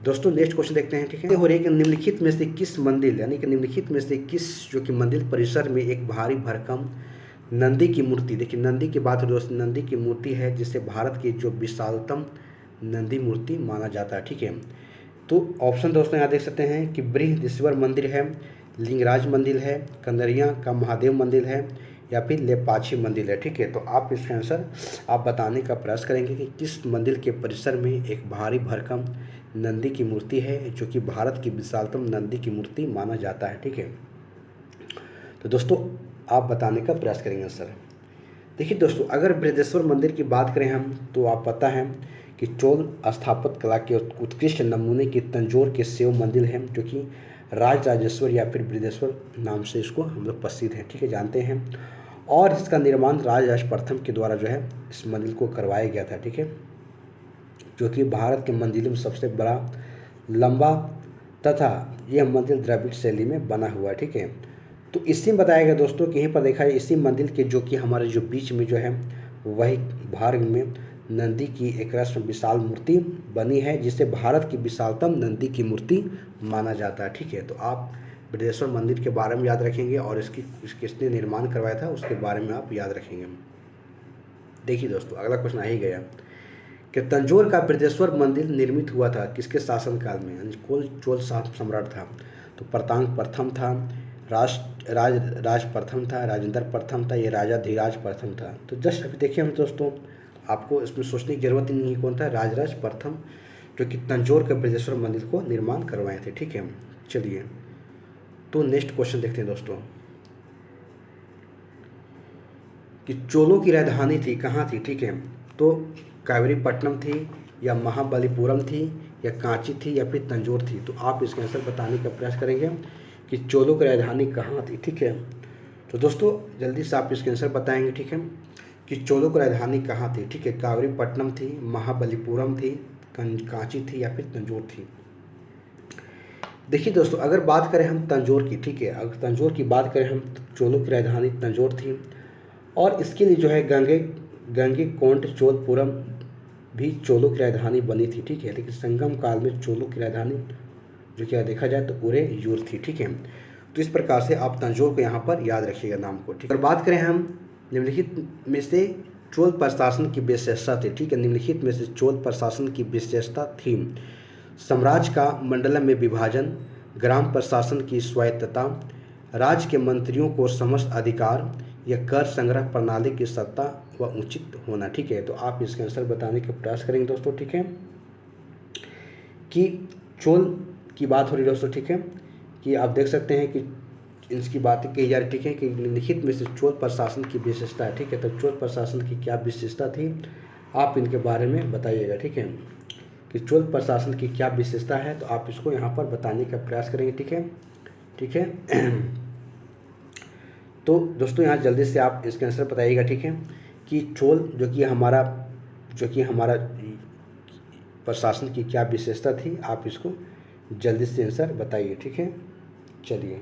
दोस्तों नेक्स्ट क्वेश्चन देखते हैं, ठीक है। हो रही है कि निम्नलिखित में से किस मंदिर, यानी कि निम्नलिखित में से किस जो कि मंदिर परिसर में एक भारी भरकम नंदी की मूर्ति, देखिए नंदी की बात हो दोस्तों, नंदी की मूर्ति है जिसे भारत की जो विशालतम नंदी मूर्ति माना जाता है, ठीक है। तो ऑप्शन दोस्तों यहाँ देख सकते हैं कि बृहदीश्वर मंदिर है, लिंगराज मंदिर है, कंदरिया का महादेव मंदिर है, या फिर लेपाक्षी मंदिर है, ठीक है। तो आप इसका आंसर आप बताने का प्रयास करेंगे कि किस मंदिर के परिसर में एक भारी भरकम नंदी की मूर्ति है, जो कि भारत की विशालतम नंदी की मूर्ति माना जाता है, ठीक है। तो दोस्तों आप बताने का प्रयास करेंगे आंसर। देखिए दोस्तों, अगर बृहदेश्वर मंदिर की बात करें हम तो आप पता है कि चोल स्थापत्य कला के उत्कृष्ट नमूने की तंजौर के शिव मंदिर है, जो कि राजराजेश्वर या फिर बृहदेश्वर नाम से इसको हम लोग प्रसिद्ध है, ठीक है, जानते हैं। और इसका निर्माण राजराज प्रथम के द्वारा जो है इस मंदिर को करवाया गया था, ठीक है, जो कि भारत के मंदिरों में सबसे बड़ा लंबा तथा यह मंदिर द्रविड़ शैली में बना हुआ है, ठीक है। तो इसी में बताया गया दोस्तों कि यहीं पर देखा है इसी मंदिर के जो कि हमारे जो बीच में जो है वही भाग में नंदी की एक रस्म विशाल मूर्ति बनी है, जिसे भारत की विशालतम नंदी की मूर्ति माना जाता है, ठीक है। तो आप बृहदेश्वर मंदिर के बारे में याद रखेंगे और किसने निर्माण करवाया था उसके बारे में आप याद रखेंगे। देखिए दोस्तों अगला क्वेश्चन आ ही गया कि तंजौर का बृहदेश्वर मंदिर निर्मित हुआ था किसके शासनकाल में, यानी कौन चोल सम्राट था। तो प्रतांग प्रथम था, राज प्रथम था, राजेंद्र प्रथम था, ये राजा धीराज प्रथम था। तो जस्ट अभी देखिए हम दोस्तों, आपको इसमें सोचने की जरूरत ही नहीं है कौन था, राजराज प्रथम, जो कि तंजौर के बृहदेश्वर मंदिर को निर्माण करवाए थे, ठीक है। चलिए तो नेक्स्ट क्वेश्चन देखते हैं दोस्तों कि चोलों की राजधानी थी कहाँ थी, ठीक है। तो कावेरीपट्टनम थी या महाबलीपुरम थी या कांची थी या फिर तंजौर थी। तो आप इसका आंसर बताने का प्रयास करेंगे कि चोलों की राजधानी कहाँ थी, ठीक है। तो दोस्तों जल्दी से आप इसके आंसर बताएंगे, ठीक है, कि चोलों की राजधानी कहाँ थी, ठीक है। कावेरीपट्टनम थी, महाबलीपुरम थी, कांची थी या फिर तंजौर थी। देखिए दोस्तों अगर बात करें हम तंजौर की, ठीक है, अगर तंजौर की बात करें हम तो चोलों की राजधानी तंजौर थी। और इसके लिए जो है गंगे कोंड चोलपुरम भी चोलों की राजधानी बनी थी, ठीक है। लेकिन संगम काल में चोलों की राजधानी जो क्या देखा जाए तो पूरे यूर थी, ठीक है। तो इस प्रकार से आप तंजौर को यहाँ पर याद रखिएगा नाम को, ठीक है। और बात करें हम निम्नलिखित में से चोल प्रशासन की विशेषता थी, ठीक है, निम्नलिखित में से चोल प्रशासन की विशेषता थी साम्राज्य का मंडलम में विभाजन, ग्राम प्रशासन की स्वायत्तता, राज्य के मंत्रियों को समस्त अधिकार या कर संग्रह प्रणाली की सत्ता व उचित होना, ठीक है। तो आप इसके आंसर बताने का प्रयास करेंगे दोस्तों, ठीक है, कि चोल की बात हो रही है दोस्तों, ठीक है, कि आप देख सकते हैं कि इसकी बातें कही जा रही, ठीक है, कि निम्नलिखित में से चोल प्रशासन की विशेषता है, ठीक है। तो चोल प्रशासन की क्या विशेषता थी आप इनके बारे में बताइएगा, ठीक है, कि चोल प्रशासन की क्या विशेषता है। तो आप इसको यहाँ पर बताने का प्रयास करेंगे, ठीक है, ठीक है। तो दोस्तों यहाँ जल्दी से आप इसके आंसर बताइएगा, ठीक है, कि चोल जो कि हमारा प्रशासन की क्या विशेषता थी, आप इसको जल्दी से आंसर बताइए, ठीक है। चलिए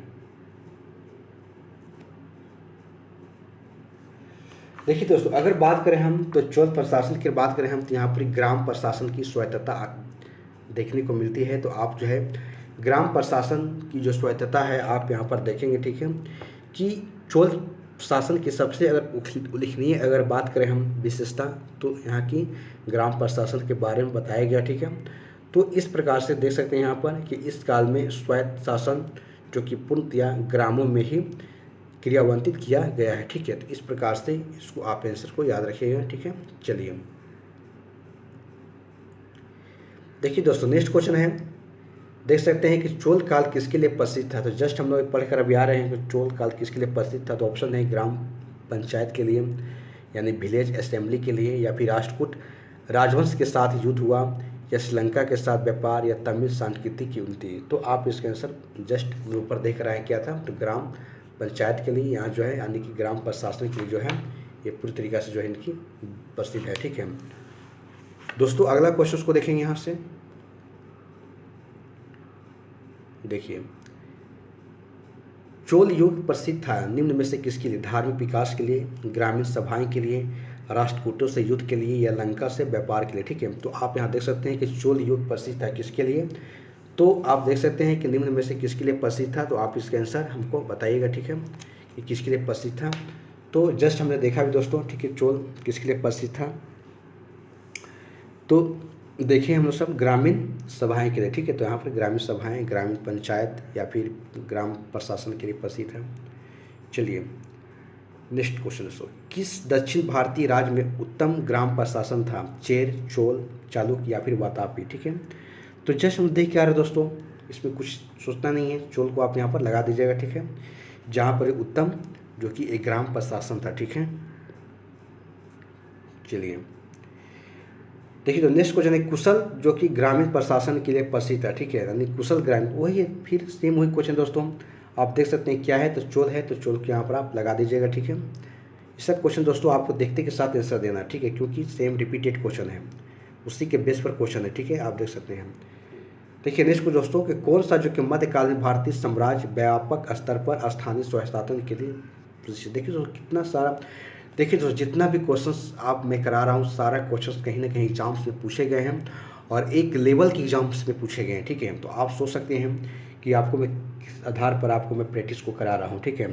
देखिए दोस्तों अगर बात करें हम तो चोल प्रशासन की बात करें हम तो यहाँ पर ग्राम प्रशासन की स्वायत्तता देखने को मिलती है। तो आप जो है ग्राम प्रशासन की जो स्वायत्तता है आप यहाँ पर देखेंगे, ठीक है, कि चोल शासन की सबसे अगर उल्लेखनीय अगर बात करें हम विशेषता तो यहाँ की ग्राम प्रशासन के बारे में बताया गया, ठीक है। तो इस प्रकार से देख सकते हैं यहाँ पर कि इस काल में स्वायत्त शासन जो कि पूर्णतया ग्रामों में ही क्रियान्वित किया गया है, ठीक है। तो इस प्रकार से इसको आप आंसर को याद रखिएगा, ठीक है। चलिए देखिए दोस्तों नेक्स्ट क्वेश्चन है, देख सकते हैं कि चोल काल किसके लिए प्रसिद्ध था। तो जस्ट हम लोग पढ़कर अभी आ रहे हैं कि चोल काल किसके लिए प्रसिद्ध था। तो ऑप्शन है ग्राम पंचायत के लिए यानी विलेज असेंबली के लिए, या फिर राष्ट्रकूट राजवंश के साथ युद्ध हुआ, या श्रीलंका के साथ व्यापार, या तमिल सांस्कृतिक की उन्नति। तो आप इसके आंसर जस्ट ऊपर देख रहे हैं क्या था, तो ग्राम पंचायत के लिए यहाँ जो है यानी कि ग्राम प्रशासन के लिए जो है ये पूरी तरीक़ा से जो है इनकी प्रसिद्ध है। ठीक है दोस्तों, अगला क्वेश्चन को देखेंगे यहाँ से। देखिए, चोल युग प्रसिद्ध था निम्न में से किसके लिए? धार्मिक विकास के लिए, ग्रामीण सभाएं के लिए, राष्ट्रकूटों से युद्ध के लिए, या लंका से व्यापार के लिए। ठीक है, तो आप यहाँ देख सकते हैं कि चोल युग प्रसिद्ध था किसके लिए, तो आप देख सकते हैं कि निम्न में से किसके लिए प्रसिद्ध था, तो आप इसका आंसर हमको बताइएगा। ठीक है, कि किसके लिए प्रसिद्ध था। तो जस्ट हमने देखा भी दोस्तों, ठीक है, चोल किसके लिए प्रसिद्ध था, तो देखिए हम लोग सब ग्रामीण सभाएं के लिए। ठीक है, तो यहाँ पर ग्रामीण सभाएं, ग्रामीण पंचायत या फिर ग्राम प्रशासन के लिए प्रसिद्ध है। चलिए नेक्स्ट क्वेश्चन सो, किस दक्षिण भारतीय राज्य में उत्तम ग्राम प्रशासन था? चेर, चोल, चालुक्य या फिर वातापी। ठीक है, तो जस्ट हम देख के आ रहे दोस्तों, इसमें कुछ सोचना नहीं है, चोल को आप यहाँ पर लगा दीजिएगा। ठीक है, जहाँ पर उत्तम जो कि एक ग्राम प्रशासन था। ठीक है, चलिए देखिए, तो नेक्स्ट क्वेश्चन है, कुशल जो कि ग्रामीण प्रशासन के लिए प्रसिद्ध है। ठीक है, यानी कुशल ग्रामीण, वही है, फिर सेम वही क्वेश्चन दोस्तों आप देख सकते हैं क्या है, तो चोल है, तो चोल के यहाँ पर आप लगा दीजिएगा। ठीक है, ये सब क्वेश्चन दोस्तों आपको देखते के साथ आंसर देना। ठीक है, क्योंकि सेम रिपीटेड क्वेश्चन है, उसी के बेस पर क्वेश्चन है। ठीक है, आप देख सकते हैं। देखिए नेक्स्ट को दोस्तों कि कौन सा जो कि मध्यकालीन भारतीय साम्राज्य व्यापक स्तर पर स्थानीय स्वशासन के लिए प्रसिद्ध। देखिए दोस्तों कितना सारा, देखिए दोस्तों जितना भी क्वेश्चंस आप मैं करा रहा हूँ सारा क्वेश्चंस कहीं ना कहीं एग्जाम्स में पूछे गए हैं और एक लेवल के एग्जाम्स में पूछे गए हैं। ठीक है, तो आप सोच सकते हैं कि आपको मैं किस आधार पर आपको मैं प्रैक्टिस को करा रहा हूँ। ठीक है,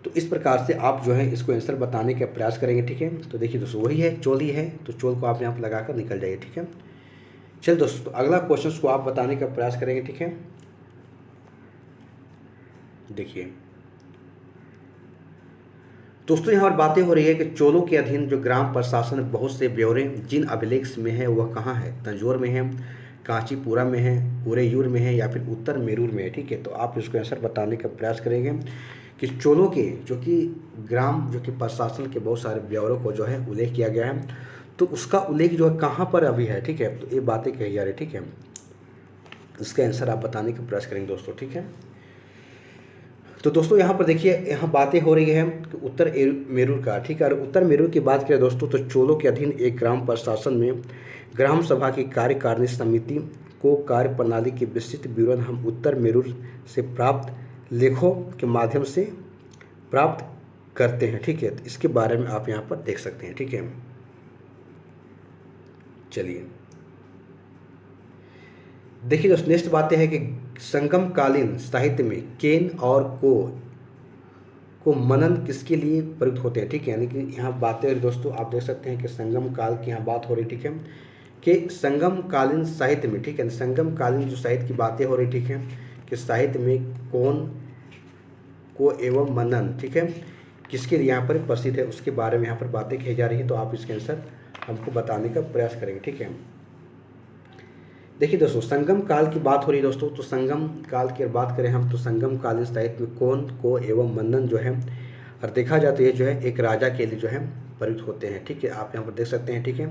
तो इस प्रकार से आप जो है इसको आंसर बताने का प्रयास करेंगे। ठीक है, तो देखिए दोस्तों वही है, चोल ही है, तो चोल को आप यहाँ पर लगा कर निकल जाइए। ठीक है, चल दोस्तों अगला क्वेश्चन को आप बताने का प्रयास करेंगे। ठीक है, देखिए दोस्तों यहाँ पर बातें हो रही है कि चोलों के अधीन जो ग्राम प्रशासन बहुत से ब्यौरे जिन अभिलेख में है वह कहाँ है? तंजौर में है, कांचीपुरा में है, उरेयूर में है या फिर उत्तर मेरूर में है। ठीक है, तो आप इसको आंसर बताने का प्रयास करेंगे कि चोलों के जो कि ग्राम जो कि प्रशासन के बहुत सारे ब्यौरों को जो है उल्लेख किया गया है, तो उसका उल्लेख जो है कहाँ पर अभी है। ठीक है, तो ये बातें कही जा रही है। ठीक है, इसका आंसर आप बताने का प्रयास करेंगे दोस्तों। ठीक है, तो दोस्तों यहाँ पर देखिए, यहाँ बातें हो रही है कि उत्तर मेरूर का। ठीक है, और उत्तर मेरूर की बात करें दोस्तों, तो चोलों के अधीन एक ग्राम प्रशासन में ग्राम सभा की कार्यकारिणी समिति को कार्य प्रणाली के विस्तृत विवरण हम उत्तर मेरूर से प्राप्त लेखों के माध्यम से प्राप्त करते हैं। ठीक है, तो इसके बारे में आप यहाँ पर देख सकते हैं। ठीक है, चलिए देखिए दोस्तों नेक्स्ट बातें है कि संगम कालीन साहित्य में केन और को मनन किसके लिए प्रयुक्त होते हैं। ठीक है, यानी कि यहाँ बातें हैं दोस्तों आप देख सकते हैं कि संगम काल की यहाँ बात हो रही। ठीक है, कि संगम कालीन साहित्य में, ठीक है, संगम कालीन जो साहित्य की बातें हो रही। ठीक है, कि साहित्य में कौन को एवं मनन, ठीक है, किसके लिए यहाँ पर प्रसिद्ध है उसके बारे में यहाँ पर बातें कही जा रही है, तो आप इसके आंसर हमको बताने का प्रयास करेंगे। ठीक है, देखिए दोस्तों संगम काल की बात हो रही है दोस्तों, तो संगम काल की बात करें हम तो संगम कालीन साहित्य में कौन को एवं मनन जो है और देखा जाता है जो है एक राजा के लिए जो है प्रयुक्त होते हैं। ठीक है, आप यहाँ पर देख सकते हैं। ठीक है,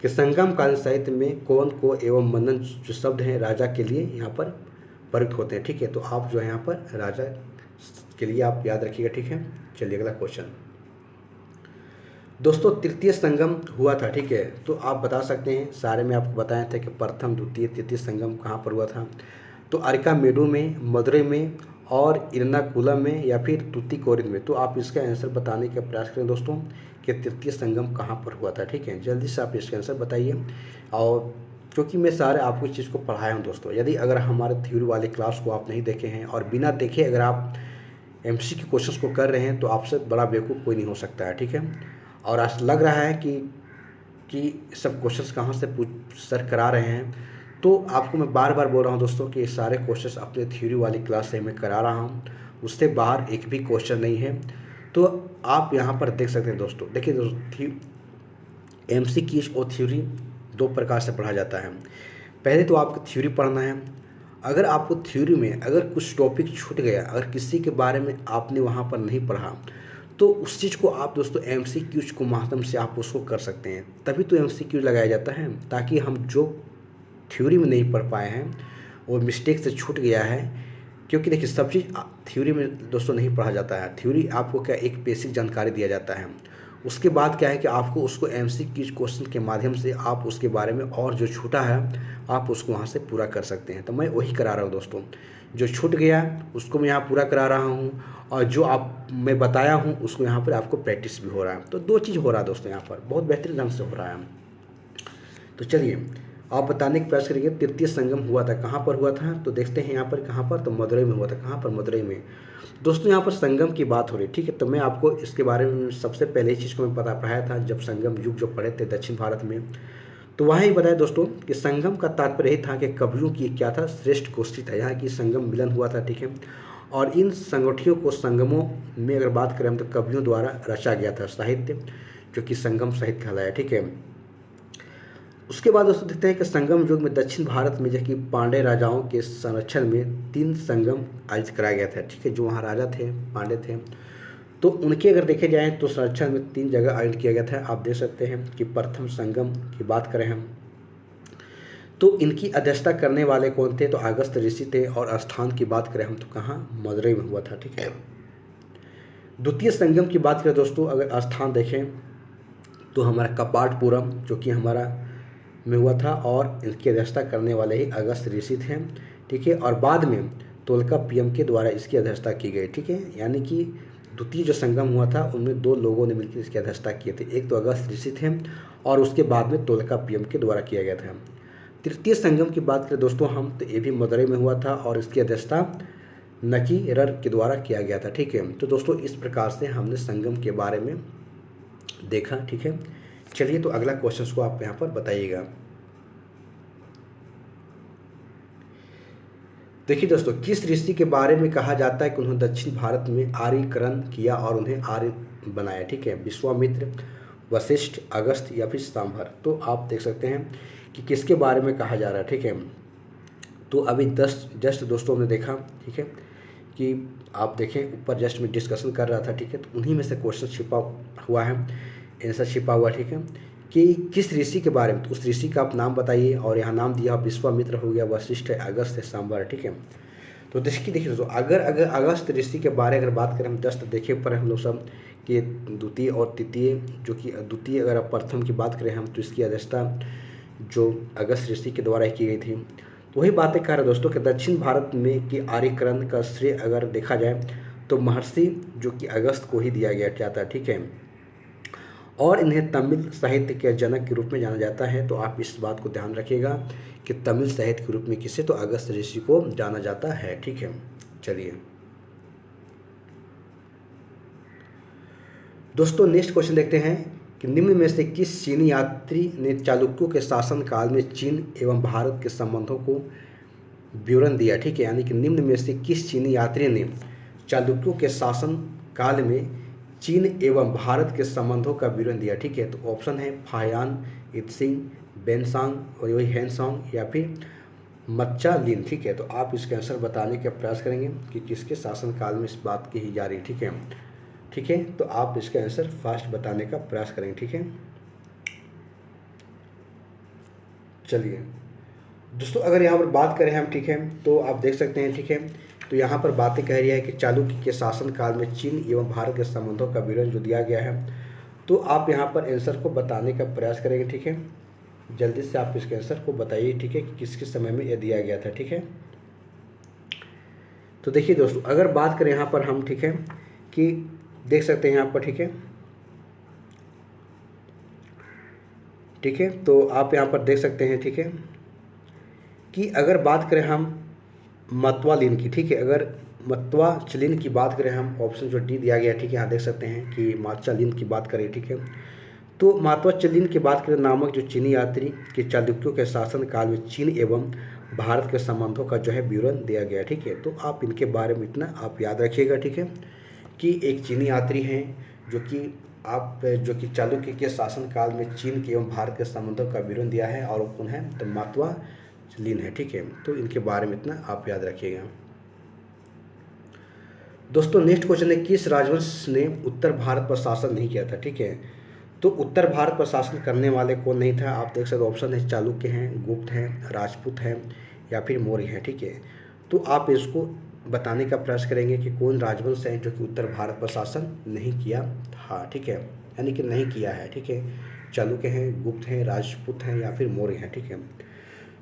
कि संगम कालीन साहित्य में कौन को एवं मनन जो शब्द हैं राजा के लिए यहाँ पर प्रयुक्त होते हैं। ठीक है, तो आप जो है यहाँ पर राजा के लिए आप याद रखिएगा। ठीक है, चलिए अगला क्वेश्चन दोस्तों, तृतीय संगम हुआ था। ठीक है, तो आप बता सकते हैं, सारे में आपको बताया था कि प्रथम द्वितीय तृतीय संगम कहाँ पर हुआ था, तो अरिकामेडु में, मदुरई में और इरनाकुलम में या फिर तूतीकोरिन में। तो आप इसका आंसर बताने का प्रयास करें दोस्तों कि तृतीय संगम कहाँ पर हुआ था। ठीक है, जल्दी से आप इसका आंसर बताइए। और क्योंकि मैं सारे आपको इस चीज़ को पढ़ाया हूँ दोस्तों, यदि अगर हमारे थ्योरी वाले क्लास को आप नहीं देखे हैं और बिना देखे अगर आप एमसी के क्वेश्चंस को कर रहे हैं तो आपसे बड़ा बेवकूफ़ कोई नहीं हो सकता है। ठीक है, और आज लग रहा है कि सब क्वेश्चंस कहाँ से सर करा रहे हैं, तो आपको मैं बार बार बोल रहा हूँ दोस्तों कि ये सारे क्वेश्चंस अपने थ्योरी वाली क्लास से मैं करा रहा हूँ, उससे बाहर एक भी क्वेश्चन नहीं है। तो आप यहाँ पर देख सकते हैं दोस्तों। देखिए दोस्तों एमसीक्यू और थ्योरी दो प्रकार से पढ़ा जाता है। पहले तो आपको थ्योरी पढ़ना है, अगर आपको थ्योरी में अगर कुछ टॉपिक छूट गया, अगर किसी के बारे में आपने वहाँ पर नहीं पढ़ा, तो उस चीज़ को आप दोस्तों एमसीक्यूज को माध्यम से आप उसको कर सकते हैं। तभी तो एमसीक्यू लगाया जाता है, ताकि हम जो थ्योरी में नहीं पढ़ पाए हैं और मिस्टेक से छूट गया है, क्योंकि देखिए सब चीज़ थ्योरी में दोस्तों नहीं पढ़ा जाता है। थ्योरी आपको क्या एक बेसिक जानकारी दिया जाता है, उसके बाद क्या है कि आपको उसको एमसीक्यू क्वेश्चन के माध्यम से आप उसके बारे में और जो छूटा है आप उसको वहाँ से पूरा कर सकते हैं। तो मैं वही करा रहा हूँ दोस्तों, जो छूट गया उसको मैं यहाँ पूरा करा रहा हूँ, और जो आप मैं बताया हूँ उसको यहाँ पर आपको प्रैक्टिस भी हो रहा है। तो दो चीज़ हो रहा है दोस्तों, यहाँ पर बहुत बेहतरीन ढंग से हो रहा है। तो चलिए आप बताने का प्रयास करेंगे तृतीय संगम हुआ था कहाँ पर हुआ था, तो देखते हैं यहाँ पर कहाँ पर, तो मदुरई में हुआ था। कहाँ पर? मदुरई में। दोस्तों यहाँ पर संगम की बात हो रही है, ठीक है। तो मैं आपको इसके बारे में सबसे पहले ही चीज़ को मैं पढ़ाया था जब संगम युग जो पढ़े थे दक्षिण भारत में, तो वहाँ ही बताया दोस्तों कि संगम का तात्पर्य यही था कि कवियों की क्या था, श्रेष्ठ गोष्ठी था, यहाँ की संगम मिलन हुआ था, ठीक है। और इन संगठियों को संगमों में अगर बात करें हम तो कवियों द्वारा रचा गया था साहित्य, जो कि संगम साहित्य कहलाया, ठीक है। उसके बाद दोस्तों देखते हैं कि संगम युग में दक्षिण भारत में जो कि पांड्य राजाओं के संरक्षण में 3 संगम आयोजित कराया गया था, ठीक है। जो वहाँ राजा थे पांड्य थे, तो उनके अगर देखे जाएँ तो संरक्षण में 3 जगह आयोजित किया गया था। आप देख सकते हैं कि प्रथम संगम की बात करें हम तो इनकी अध्यक्षता करने वाले कौन थे, तो अगस्त ऋषि थे। और स्थान की बात करें हम तो कहाँ, मदुरई में हुआ था, ठीक है। द्वितीय संगम की बात करें दोस्तों, अगर स्थान देखें तो हमारा कपाटपुरम जो कि हमारा में हुआ था, और इसकी अध्यक्षता करने वाले ही अगस्त ऋषि थे, ठीक है। और बाद में तोलकाप्पियम के द्वारा इसकी अध्यक्षता की गई, ठीक है। यानी कि द्वितीय जो संगम हुआ था उनमें 2 लोगों ने मिलकर इसकी अध्यक्षता किए थे, एक तो अगस्त ऋषि थे और उसके बाद में तोलकाप्पियम के द्वारा किया गया था। तृतीय संगम की बात करें दोस्तों हम तो ये भी मदुरई में हुआ था और इसकी अध्यक्षता नकीरर के द्वारा किया गया था, ठीक है। तो दोस्तों इस प्रकार से हमने संगम के बारे में देखा, ठीक है। चलिए तो अगला क्वेश्चन को आप यहाँ पर बताइएगा। देखिए दोस्तों, किस ऋषि के बारे में कहा जाता है कि उन्होंने दक्षिण भारत में आर्यकरण किया और उन्हें आर्य बनाया, ठीक है। विश्वामित्र, वशिष्ठ, अगस्त या फिर सांभर। तो आप देख सकते हैं कि किसके बारे में कहा जा रहा है, ठीक है। तो अभी जस्ट दोस्तों हमने देखा, ठीक है, कि आप देखें ऊपर जस्ट में डिस्कशन कर रहा था, ठीक है। तो उन्हीं में से क्वेश्चन छिपा हुआ है, आंसर छिपा हुआ, ठीक है, कि किस ऋषि के बारे में, तो उस ऋषि का आप नाम बताइए। और यहाँ नाम दिया विश्वामित्र हो गया, वशिष्ठ है, अगस्त है, सांबर, ठीक है। तो देखिए दोस्तों, अगर अगस्त ऋषि के बारे अगर बात करें हम जस्ट देखे ऊपर हम लोग सब कि द्वितीय और तृतीय, जो कि द्वितीय अगर आप प्रथम की बात करें हम तो इसकी अध्यक्षता जो अगस्त ऋषि के द्वारा ही की गई थी। तो वही बातें कह रहे हैं दोस्तों कि दक्षिण भारत में कि आर्यकरण का श्रेय अगर देखा जाए तो महर्षि जो कि अगस्त को ही दिया गया जाता है, ठीक है। और इन्हें तमिल साहित्य के जनक के रूप में जाना जाता है। तो आप इस बात को ध्यान रखिएगा कि तमिल साहित्य के रूप में किसे, तो अगस्त ऋषि को जाना जाता है, ठीक है। चलिए दोस्तों नेक्स्ट क्वेश्चन देखते हैं कि निम्न में से किस चीनी यात्री ने चालुक्यों के शासन काल में चीन एवं भारत के संबंधों को विवरण दिया, ठीक है। यानी कि निम्न में से किस चीनी यात्री ने चालुक्यों के शासन काल में चीन एवं भारत के संबंधों का विवरण दिया, ठीक है। तो ऑप्शन है फायान, इत्सिंग, बेनसांग और वही हैंसोंग या फिर मच्चा लिन, ठीक है। तो आप इसके आंसर बताने का प्रयास करेंगे कि किसके शासन काल में इस बात की ही जा रही है, ठीक है। ठीक है, तो आप इसका आंसर फास्ट बताने का प्रयास करेंगे, ठीक है। चलिए दोस्तों, अगर यहाँ पर बात करें हम, ठीक है, तो आप देख सकते हैं, ठीक है। तो यहाँ पर बातें कह रही है कि चालुक्य के शासन काल में चीन एवं भारत के संबंधों का विवरण जो दिया गया है, तो आप यहाँ पर आंसर को बताने का प्रयास करेंगे, ठीक है। जल्दी से आप इसके आंसर को बताइए, ठीक है, कि किसके समय में यह दिया गया था, ठीक है। तो देखिए दोस्तों, अगर बात करें यहाँ पर हम, ठीक है, कि देख सकते हैं यहाँ पर, ठीक है, ठीक है। तो आप यहाँ पर देख सकते हैं, ठीक है, कि अगर बात करें हम मतवालिन की, ठीक है, अगर मतवाचलिन की बात करें हम, ऑप्शन जो डी दिया गया है, ठीक है, यहाँ देख सकते हैं कि माचालिन की बात करें, ठीक है। तो मातवाचलिन की बात करें नामक जो चीनी यात्री के चालुक्यों के शासन काल में चीन एवं भारत के संबंधों का जो है विवरण दिया गया, ठीक है। तो आप इनके बारे में इतना आप याद रखिएगा, ठीक है, कि एक चीनी यात्री हैं जो कि चालुक्य के शासन काल में चीन के एवं भारत के संबंधों का विवरण दिया है, और कौन है, तो मातवाचलिन है, ठीक है। तो इनके बारे में इतना आप याद रखिएगा। दोस्तों नेक्स्ट क्वेश्चन है, किस राजवंश ने उत्तर भारत पर शासन नहीं किया था, ठीक है। तो उत्तर भारत पर शासन करने वाले कौन नहीं था, आप देख सकते हो, ऑप्शन है चालुक्य हैं, गुप्त हैं, राजपूत हैं या फिर मौर्य हैं, ठीक है। तो आप इसको बताने का प्रयास करेंगे कि कौन राजवंश है जो कि उत्तर भारत पर शासन नहीं किया था, ठीक है, यानी कि नहीं किया है, ठीक है। चालुक्य हैं, गुप्त हैं, राजपूत हैं या फिर मौर्य हैं, ठीक है।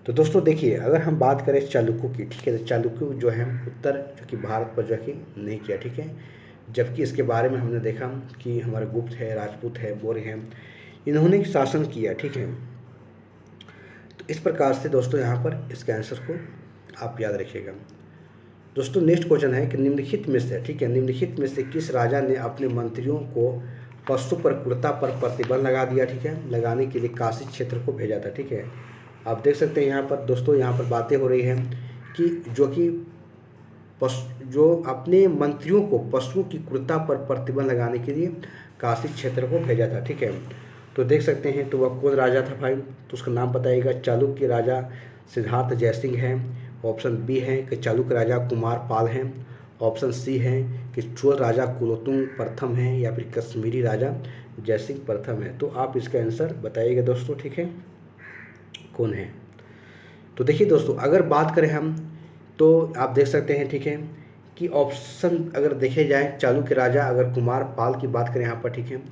तो दोस्तों देखिए, अगर हम बात करें चालुक्यों की, ठीक है, तो चालुक्य जो है उत्तर जो कि भारत पर जो है कि नहीं किया, ठीक है। जबकि इसके बारे में हमने देखा कि हमारे गुप्त है, राजपूत है, मौर्य हैं, इन्होंने शासन किया, ठीक है। तो इस प्रकार से दोस्तों यहाँ पर इसके आंसर को आप याद रखिएगा। दोस्तों नेक्स्ट क्वेश्चन है कि निम्नलिखित में से, ठीक है, निम्नलिखित में से किस राजा ने अपने मंत्रियों को पशु पर क्रूरता पर प्रतिबंध लगा दिया, ठीक है, लगाने के लिए काशी क्षेत्र को भेजा था, ठीक है। आप देख सकते हैं यहाँ पर दोस्तों, यहाँ पर बातें हो रही हैं कि जो अपने मंत्रियों को पशुओं की क्रूरता पर प्रतिबंध लगाने के लिए काशी क्षेत्र को भेजा था, ठीक है। तो देख सकते हैं, तो वह कौन राजा था भाई, तो उसका नाम बताइएगा। चालुक्य राजा सिद्धार्थ जयसिंह हैं, ऑप्शन बी है कि चालुक्य राजा कुमार पाल हैं, ऑप्शन सी है कि चोल राजा कुलोत्तुंग प्रथम हैं, या फिर कश्मीरी राजा जयसिंह प्रथम है। तो आप इसका आंसर बताइएगा दोस्तों, ठीक है, कौन है। तो देखिए दोस्तों, अगर बात करें हम तो आप देख सकते हैं, ठीक है, कि ऑप्शन अगर देखे जाए चालुक्य राजा, अगर कुमार पाल की बात करें यहाँ पर, ठीक है,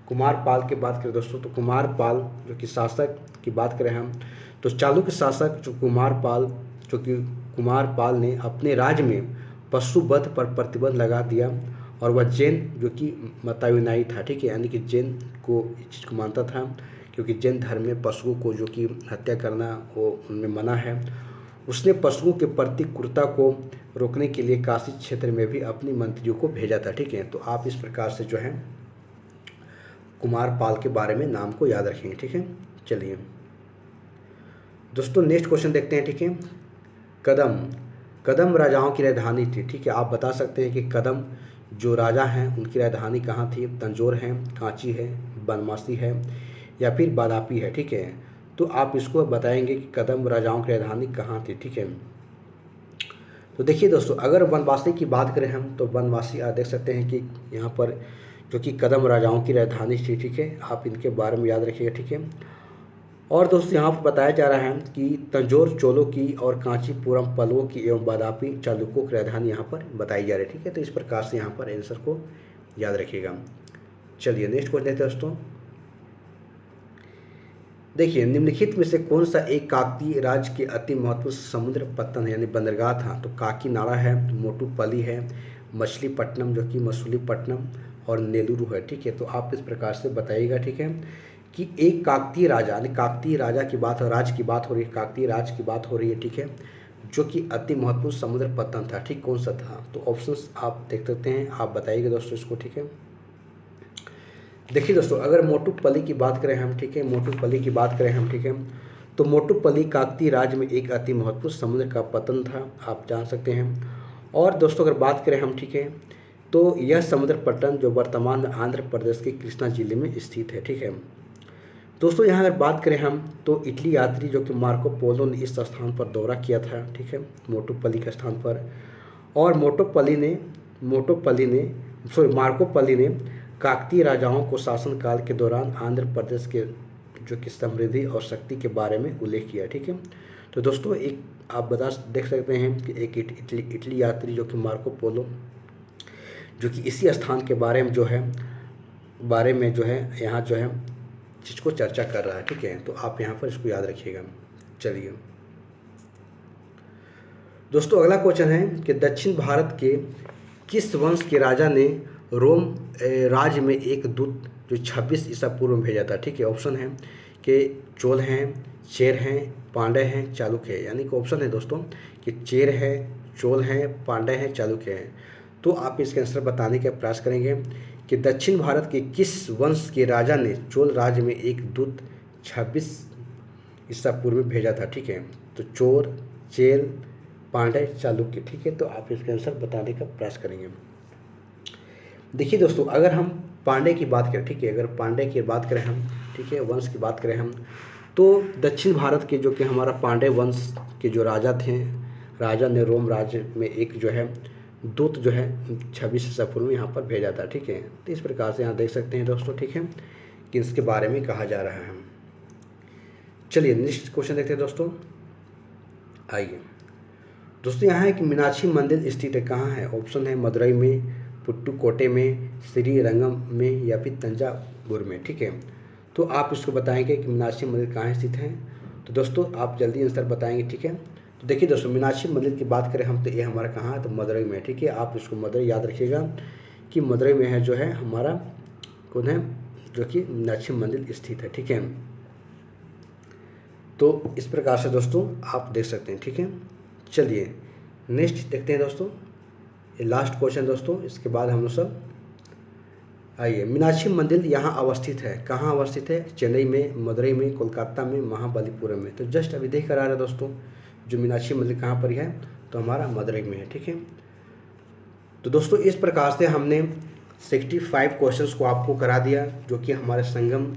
कुमार पाल की बात करें दोस्तों, तो कुमार पाल जो कि शासक की बात करें हम, तो चालुक्य शासक जो कुमार पाल ने अपने राज्य में पशुवध पर प्रतिबंध लगा दिया, और वह जैन जो कि मतानुयायी था, ठीक है, यानी कि जैन को इस चीज़ को मानता था, क्योंकि जैन धर्म में पशुओं को जो कि हत्या करना वो उनमें मना है। उसने पशुओं के प्रति क्रूरता को रोकने के लिए काशी क्षेत्र में भी अपनी मंत्रियों को भेजा था, ठीक है। तो आप इस प्रकार से जो है कुमार पाल के बारे में नाम को याद रखेंगे, ठीक है। चलिए दोस्तों नेक्स्ट क्वेश्चन देखते हैं, ठीक है। कदम राजाओं की राजधानी थी, ठीक है। आप बता सकते हैं कि कदम जो राजा हैं उनकी राजधानी कहाँ थी। तंजौर है, कांची है, बनवासी है या फिर बादापी है, ठीक है। तो आप इसको बताएंगे कि कदम राजाओं की राजधानी कहाँ थी, ठीक है। तो देखिए दोस्तों, अगर बनवासी की बात करें हम, तो बनवासी आप देख सकते हैं कि यहाँ पर जो कि कदम राजाओं की राजधानी थी, ठीक है। आप इनके बारे में याद रखिएगा, ठीक है। और दोस्तों यहाँ पर बताया जा रहा है कि तंजौर चोलों की और कांचीपुरम पल्लवों की एवं बादापी चालुक्यों की राजधानी यहाँ पर बताई जा रही है, ठीक है। तो इस प्रकार से यहाँ पर आंसर को याद रखिएगा। चलिए नेक्स्ट क्वेश्चन देखते हैं दोस्तों। देखिए, निम्नलिखित में से कौन सा एक काकतीय राज्य के अति महत्वपूर्ण समुद्र पत्तन है, यानी बंदरगाह था। तो काकीनाडा है, मोटुपल्ली है, मछलीपट्टनम जो कि मसूलीपट्टनम, और नेलुरु है, ठीक है। तो आप इस प्रकार से बताइएगा, ठीक है, कि एक काकतीय राजा, यानी काकतीय राजा की बात, राज्य की बात हो रही है, काकतीय राज्य की बात हो रही है, ठीक है, जो कि अति महत्वपूर्ण समुद्र पत्तन था, ठीक, कौन सा था। तो ऑप्शंस आप देख सकते हैं, आप बताइएगा दोस्तों इसको, ठीक है। देखिए दोस्तों, अगर मोटुपल्ली की बात करें हम, ठीक है, मोटुपल्ली की बात करें हम, ठीक है, तो मोटुपल्ली काकतीय राज्य में एक अति महत्वपूर्ण समुद्र का पतन था, आप जान सकते हैं। और दोस्तों अगर बात करें हम, ठीक है, तो यह समुद्र पट्टन जो वर्तमान में आंध्र प्रदेश के कृष्णा जिले में स्थित है, ठीक है। दोस्तों यहाँ अगर बात करें हम, तो इटली यात्री जो कि मार्को पोलो ने इस स्थान पर दौरा किया था, ठीक है, मोटुपल्ली के स्थान पर। और मार्को पल्ली ने काकतीय राजाओं को शासनकाल के दौरान आंध्र प्रदेश के जो कि समृद्धि और शक्ति के बारे में उल्लेख किया, ठीक है। तो दोस्तों एक आप देख सकते हैं कि एक इटली यात्री जो कि मार्को पोलो जो कि इसी स्थान के बारे में जो है यहाँ जो है चीज़ को चर्चा कर रहा है, ठीक है। तो आप यहाँ पर इसको याद रखिएगा। चलिए दोस्तों अगला क्वेश्चन है कि दक्षिण भारत के किस वंश के राजा ने रोम राज्य में एक दूत जो 26 ईसा पूर्व में भेजा था, ठीक है। ऑप्शन है कि चोल हैं, चेर हैं, पांड्य हैं, चालुक्य है, यानी कि ऑप्शन है दोस्तों कि चेर है, चोल हैं, पांड्य हैं, चालुक्य हैं। तो आप इसके आंसर बताने का प्रयास करेंगे कि दक्षिण भारत के किस वंश के राजा ने चोल राज्य में एक दूत 26 ईसा पूर्व में भेजा था, ठीक है। तो चोर, चेल, पांड्य, चालुक्य, ठीक है। तो आप इसके आंसर बताने का प्रयास करेंगे। देखिए दोस्तों, अगर हम पांड्य की बात करें, ठीक है, अगर पांड्य की बात करें हम, ठीक है, वंश की बात करें हम, तो दक्षिण भारत के जो कि हमारा पांड्य वंश के जो राजा थे, राजा ने रोम राज्य में एक जो है दूत जो है 26 ईसा पूर्व में यहाँ पर भेजा था, ठीक है। तो इस प्रकार से यहाँ देख सकते हैं दोस्तों, ठीक है, कि इसके बारे में कहा जा रहा है। चलिए नेक्स्ट क्वेश्चन देखते हैं दोस्तों। आइए दोस्तों यहाँ है कि मीनाक्षी मंदिर स्थित है कहाँ है। ऑप्शन है मदुरई में, पुट्टुकोटे में, श्रीरंगम में या फिर तंजावुर में। ठीक है, तो आप इसको बताएंगे कि मीनाक्षी मंदिर कहाँ स्थित है। तो दोस्तों आप जल्दी आंसर बताएंगे। ठीक है, तो देखिए दोस्तों मीनाक्षी मंदिर की बात करें हम तो ये हमारा कहाँ है, तो मदुरई में। ठीक है, आप इसको मदुरई याद रखिएगा कि मदुरई में है जो है हमारा कौन है, जो कि मीनाक्षी मंदिर स्थित है। ठीक है, तो इस प्रकार से दोस्तों आप देख सकते हैं। ठीक है, चलिए नेक्स्ट देखते हैं दोस्तों, ये लास्ट क्वेश्चन दोस्तों, इसके बाद हम लोग सब आइए। मीनाक्षी मंदिर यहाँ अवस्थित है, कहाँ अवस्थित है, चेन्नई में, मदुरई में, कोलकाता में, महाबलीपुरम में। तो जस्ट अभी देख कर आ रहे हैं दोस्तों जो मीनाक्षी मंदिर कहाँ पर है, तो हमारा मदुरई में है। ठीक है, तो दोस्तों इस प्रकार से हमने 65 क्वेश्चंस को आपको करा दिया, जो कि हमारे संगम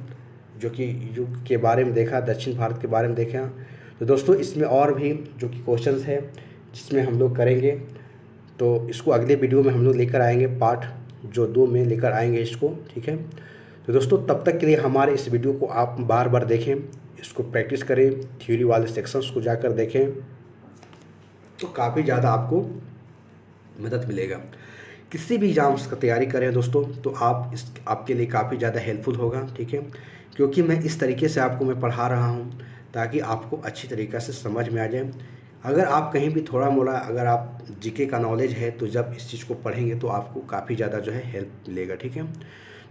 जो कि युग के बारे में देखा, दक्षिण भारत के बारे में देखा। तो दोस्तों इसमें और भी जो कि क्वेश्चंस है जिसमें हम लोग करेंगे, तो इसको अगले वीडियो में हम लोग लेकर आएंगे, पार्ट जो 2 में लेकर आएंगे इसको। ठीक है, तो दोस्तों तब तक के लिए हमारे इस वीडियो को आप बार बार देखें, इसको प्रैक्टिस करें, थ्योरी वाले सेक्शंस को जाकर देखें, तो काफ़ी ज़्यादा आपको मदद मिलेगा। किसी भी एग्ज़ाम्स का तैयारी करें दोस्तों तो आपके लिए काफ़ी ज़्यादा हेल्पफुल होगा। ठीक है, क्योंकि मैं इस तरीके से आपको मैं पढ़ा रहा हूँ ताकि आपको अच्छी तरीक़े से समझ में आ जाए। अगर आप कहीं भी थोड़ा मोड़ा अगर आप जीके का नॉलेज है तो जब इस चीज़ को पढ़ेंगे तो आपको काफ़ी ज़्यादा जो है हेल्प मिलेगा। ठीक है,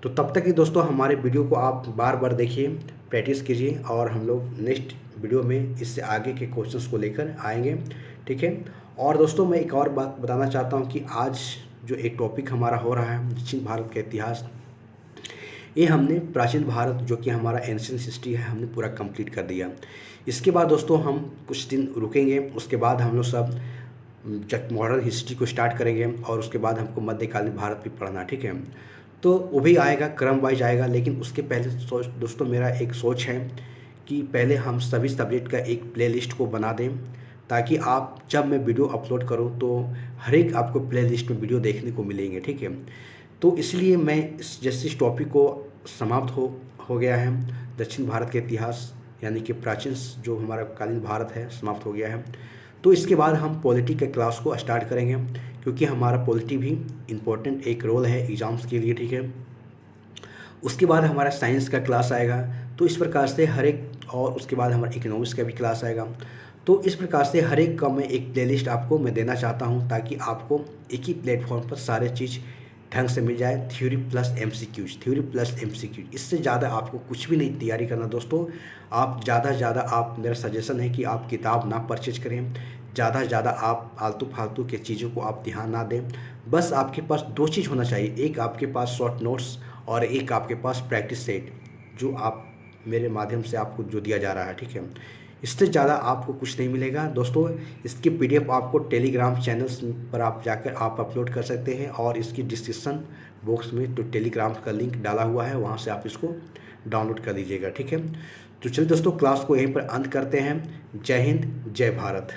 तो तब तक ही दोस्तों हमारे वीडियो को आप बार बार देखिए, प्रैक्टिस कीजिए, और हम लोग नेक्स्ट वीडियो में इससे आगे के क्वेश्चंस को लेकर आएंगे। ठीक है, और दोस्तों मैं एक और बात बताना चाहता हूँ कि आज जो एक टॉपिक हमारा हो रहा है दक्षिण भारत का इतिहास, ये हमने प्राचीन भारत जो कि हमारा एंशिएंट हिस्ट्री है हमने पूरा कंप्लीट कर दिया। इसके बाद दोस्तों हम कुछ दिन रुकेंगे, उसके बाद हम लोग सब मॉडर्न हिस्ट्री को स्टार्ट करेंगे, और उसके बाद हमको मध्यकालीन भारत भी पढ़ना। ठीक है, तो वो भी आएगा, क्रम वाइज आएगा, लेकिन उसके पहले दोस्तों मेरा एक सोच है कि पहले हम सभी सब्जेक्ट का एक प्लेलिस्ट को बना दें, ताकि आप जब मैं वीडियो अपलोड करूं तो हर एक आपको प्लेलिस्ट में वीडियो देखने को मिलेंगे। ठीक है, तो इसलिए मैं जैसे इस टॉपिक को समाप्त हो गया है, दक्षिण भारत के इतिहास यानी कि प्राचीन जो हमारा कालीन भारत है समाप्त हो गया है, तो इसके बाद हम पॉलिटी के क्लास को स्टार्ट करेंगे, क्योंकि हमारा पॉलिटी भी इम्पोर्टेंट एक रोल है एग्ज़ाम्स के लिए। ठीक है, उसके बाद हमारा साइंस का क्लास आएगा, तो इस प्रकार से हर एक, और उसके बाद हमारा इकोनॉमिक्स का भी क्लास आएगा। तो इस प्रकार से हर एक का मैं एक प्लेलिस्ट आपको मैं देना चाहता हूं, ताकि आपको एक ही प्लेटफॉर्म पर सारे चीज़ ढंग से मिल जाए, theory plus MCQs, theory plus MCQs. इससे ज़्यादा आपको कुछ भी नहीं तैयारी करना दोस्तों। आप ज़्यादा से ज़्यादा, आप मेरा सजेशन है कि आप किताब ना परचेज करें, ज़्यादा से ज़्यादा आप आलतू फालतू के चीज़ों को आप ध्यान ना दें। बस आपके पास 2 चीज़ होना चाहिए, एक आपके पास शॉर्ट नोट्स और एक आपके पास प्रैक्टिस सेट, जो आप मेरे माध्यम से आपको जो दिया जा रहा है। ठीक है, इससे ज़्यादा आपको कुछ नहीं मिलेगा दोस्तों। इसकी पीडीएफ आपको टेलीग्राम चैनल्स पर आप जाकर आप अपलोड कर सकते हैं, और इसकी डिस्क्रिप्शन बॉक्स में तो टेलीग्राम का लिंक डाला हुआ है, वहाँ से आप इसको डाउनलोड कर लीजिएगा। ठीक है, तो चलिए दोस्तों क्लास को यहीं पर अंत करते हैं। जय हिंद, जय भारत।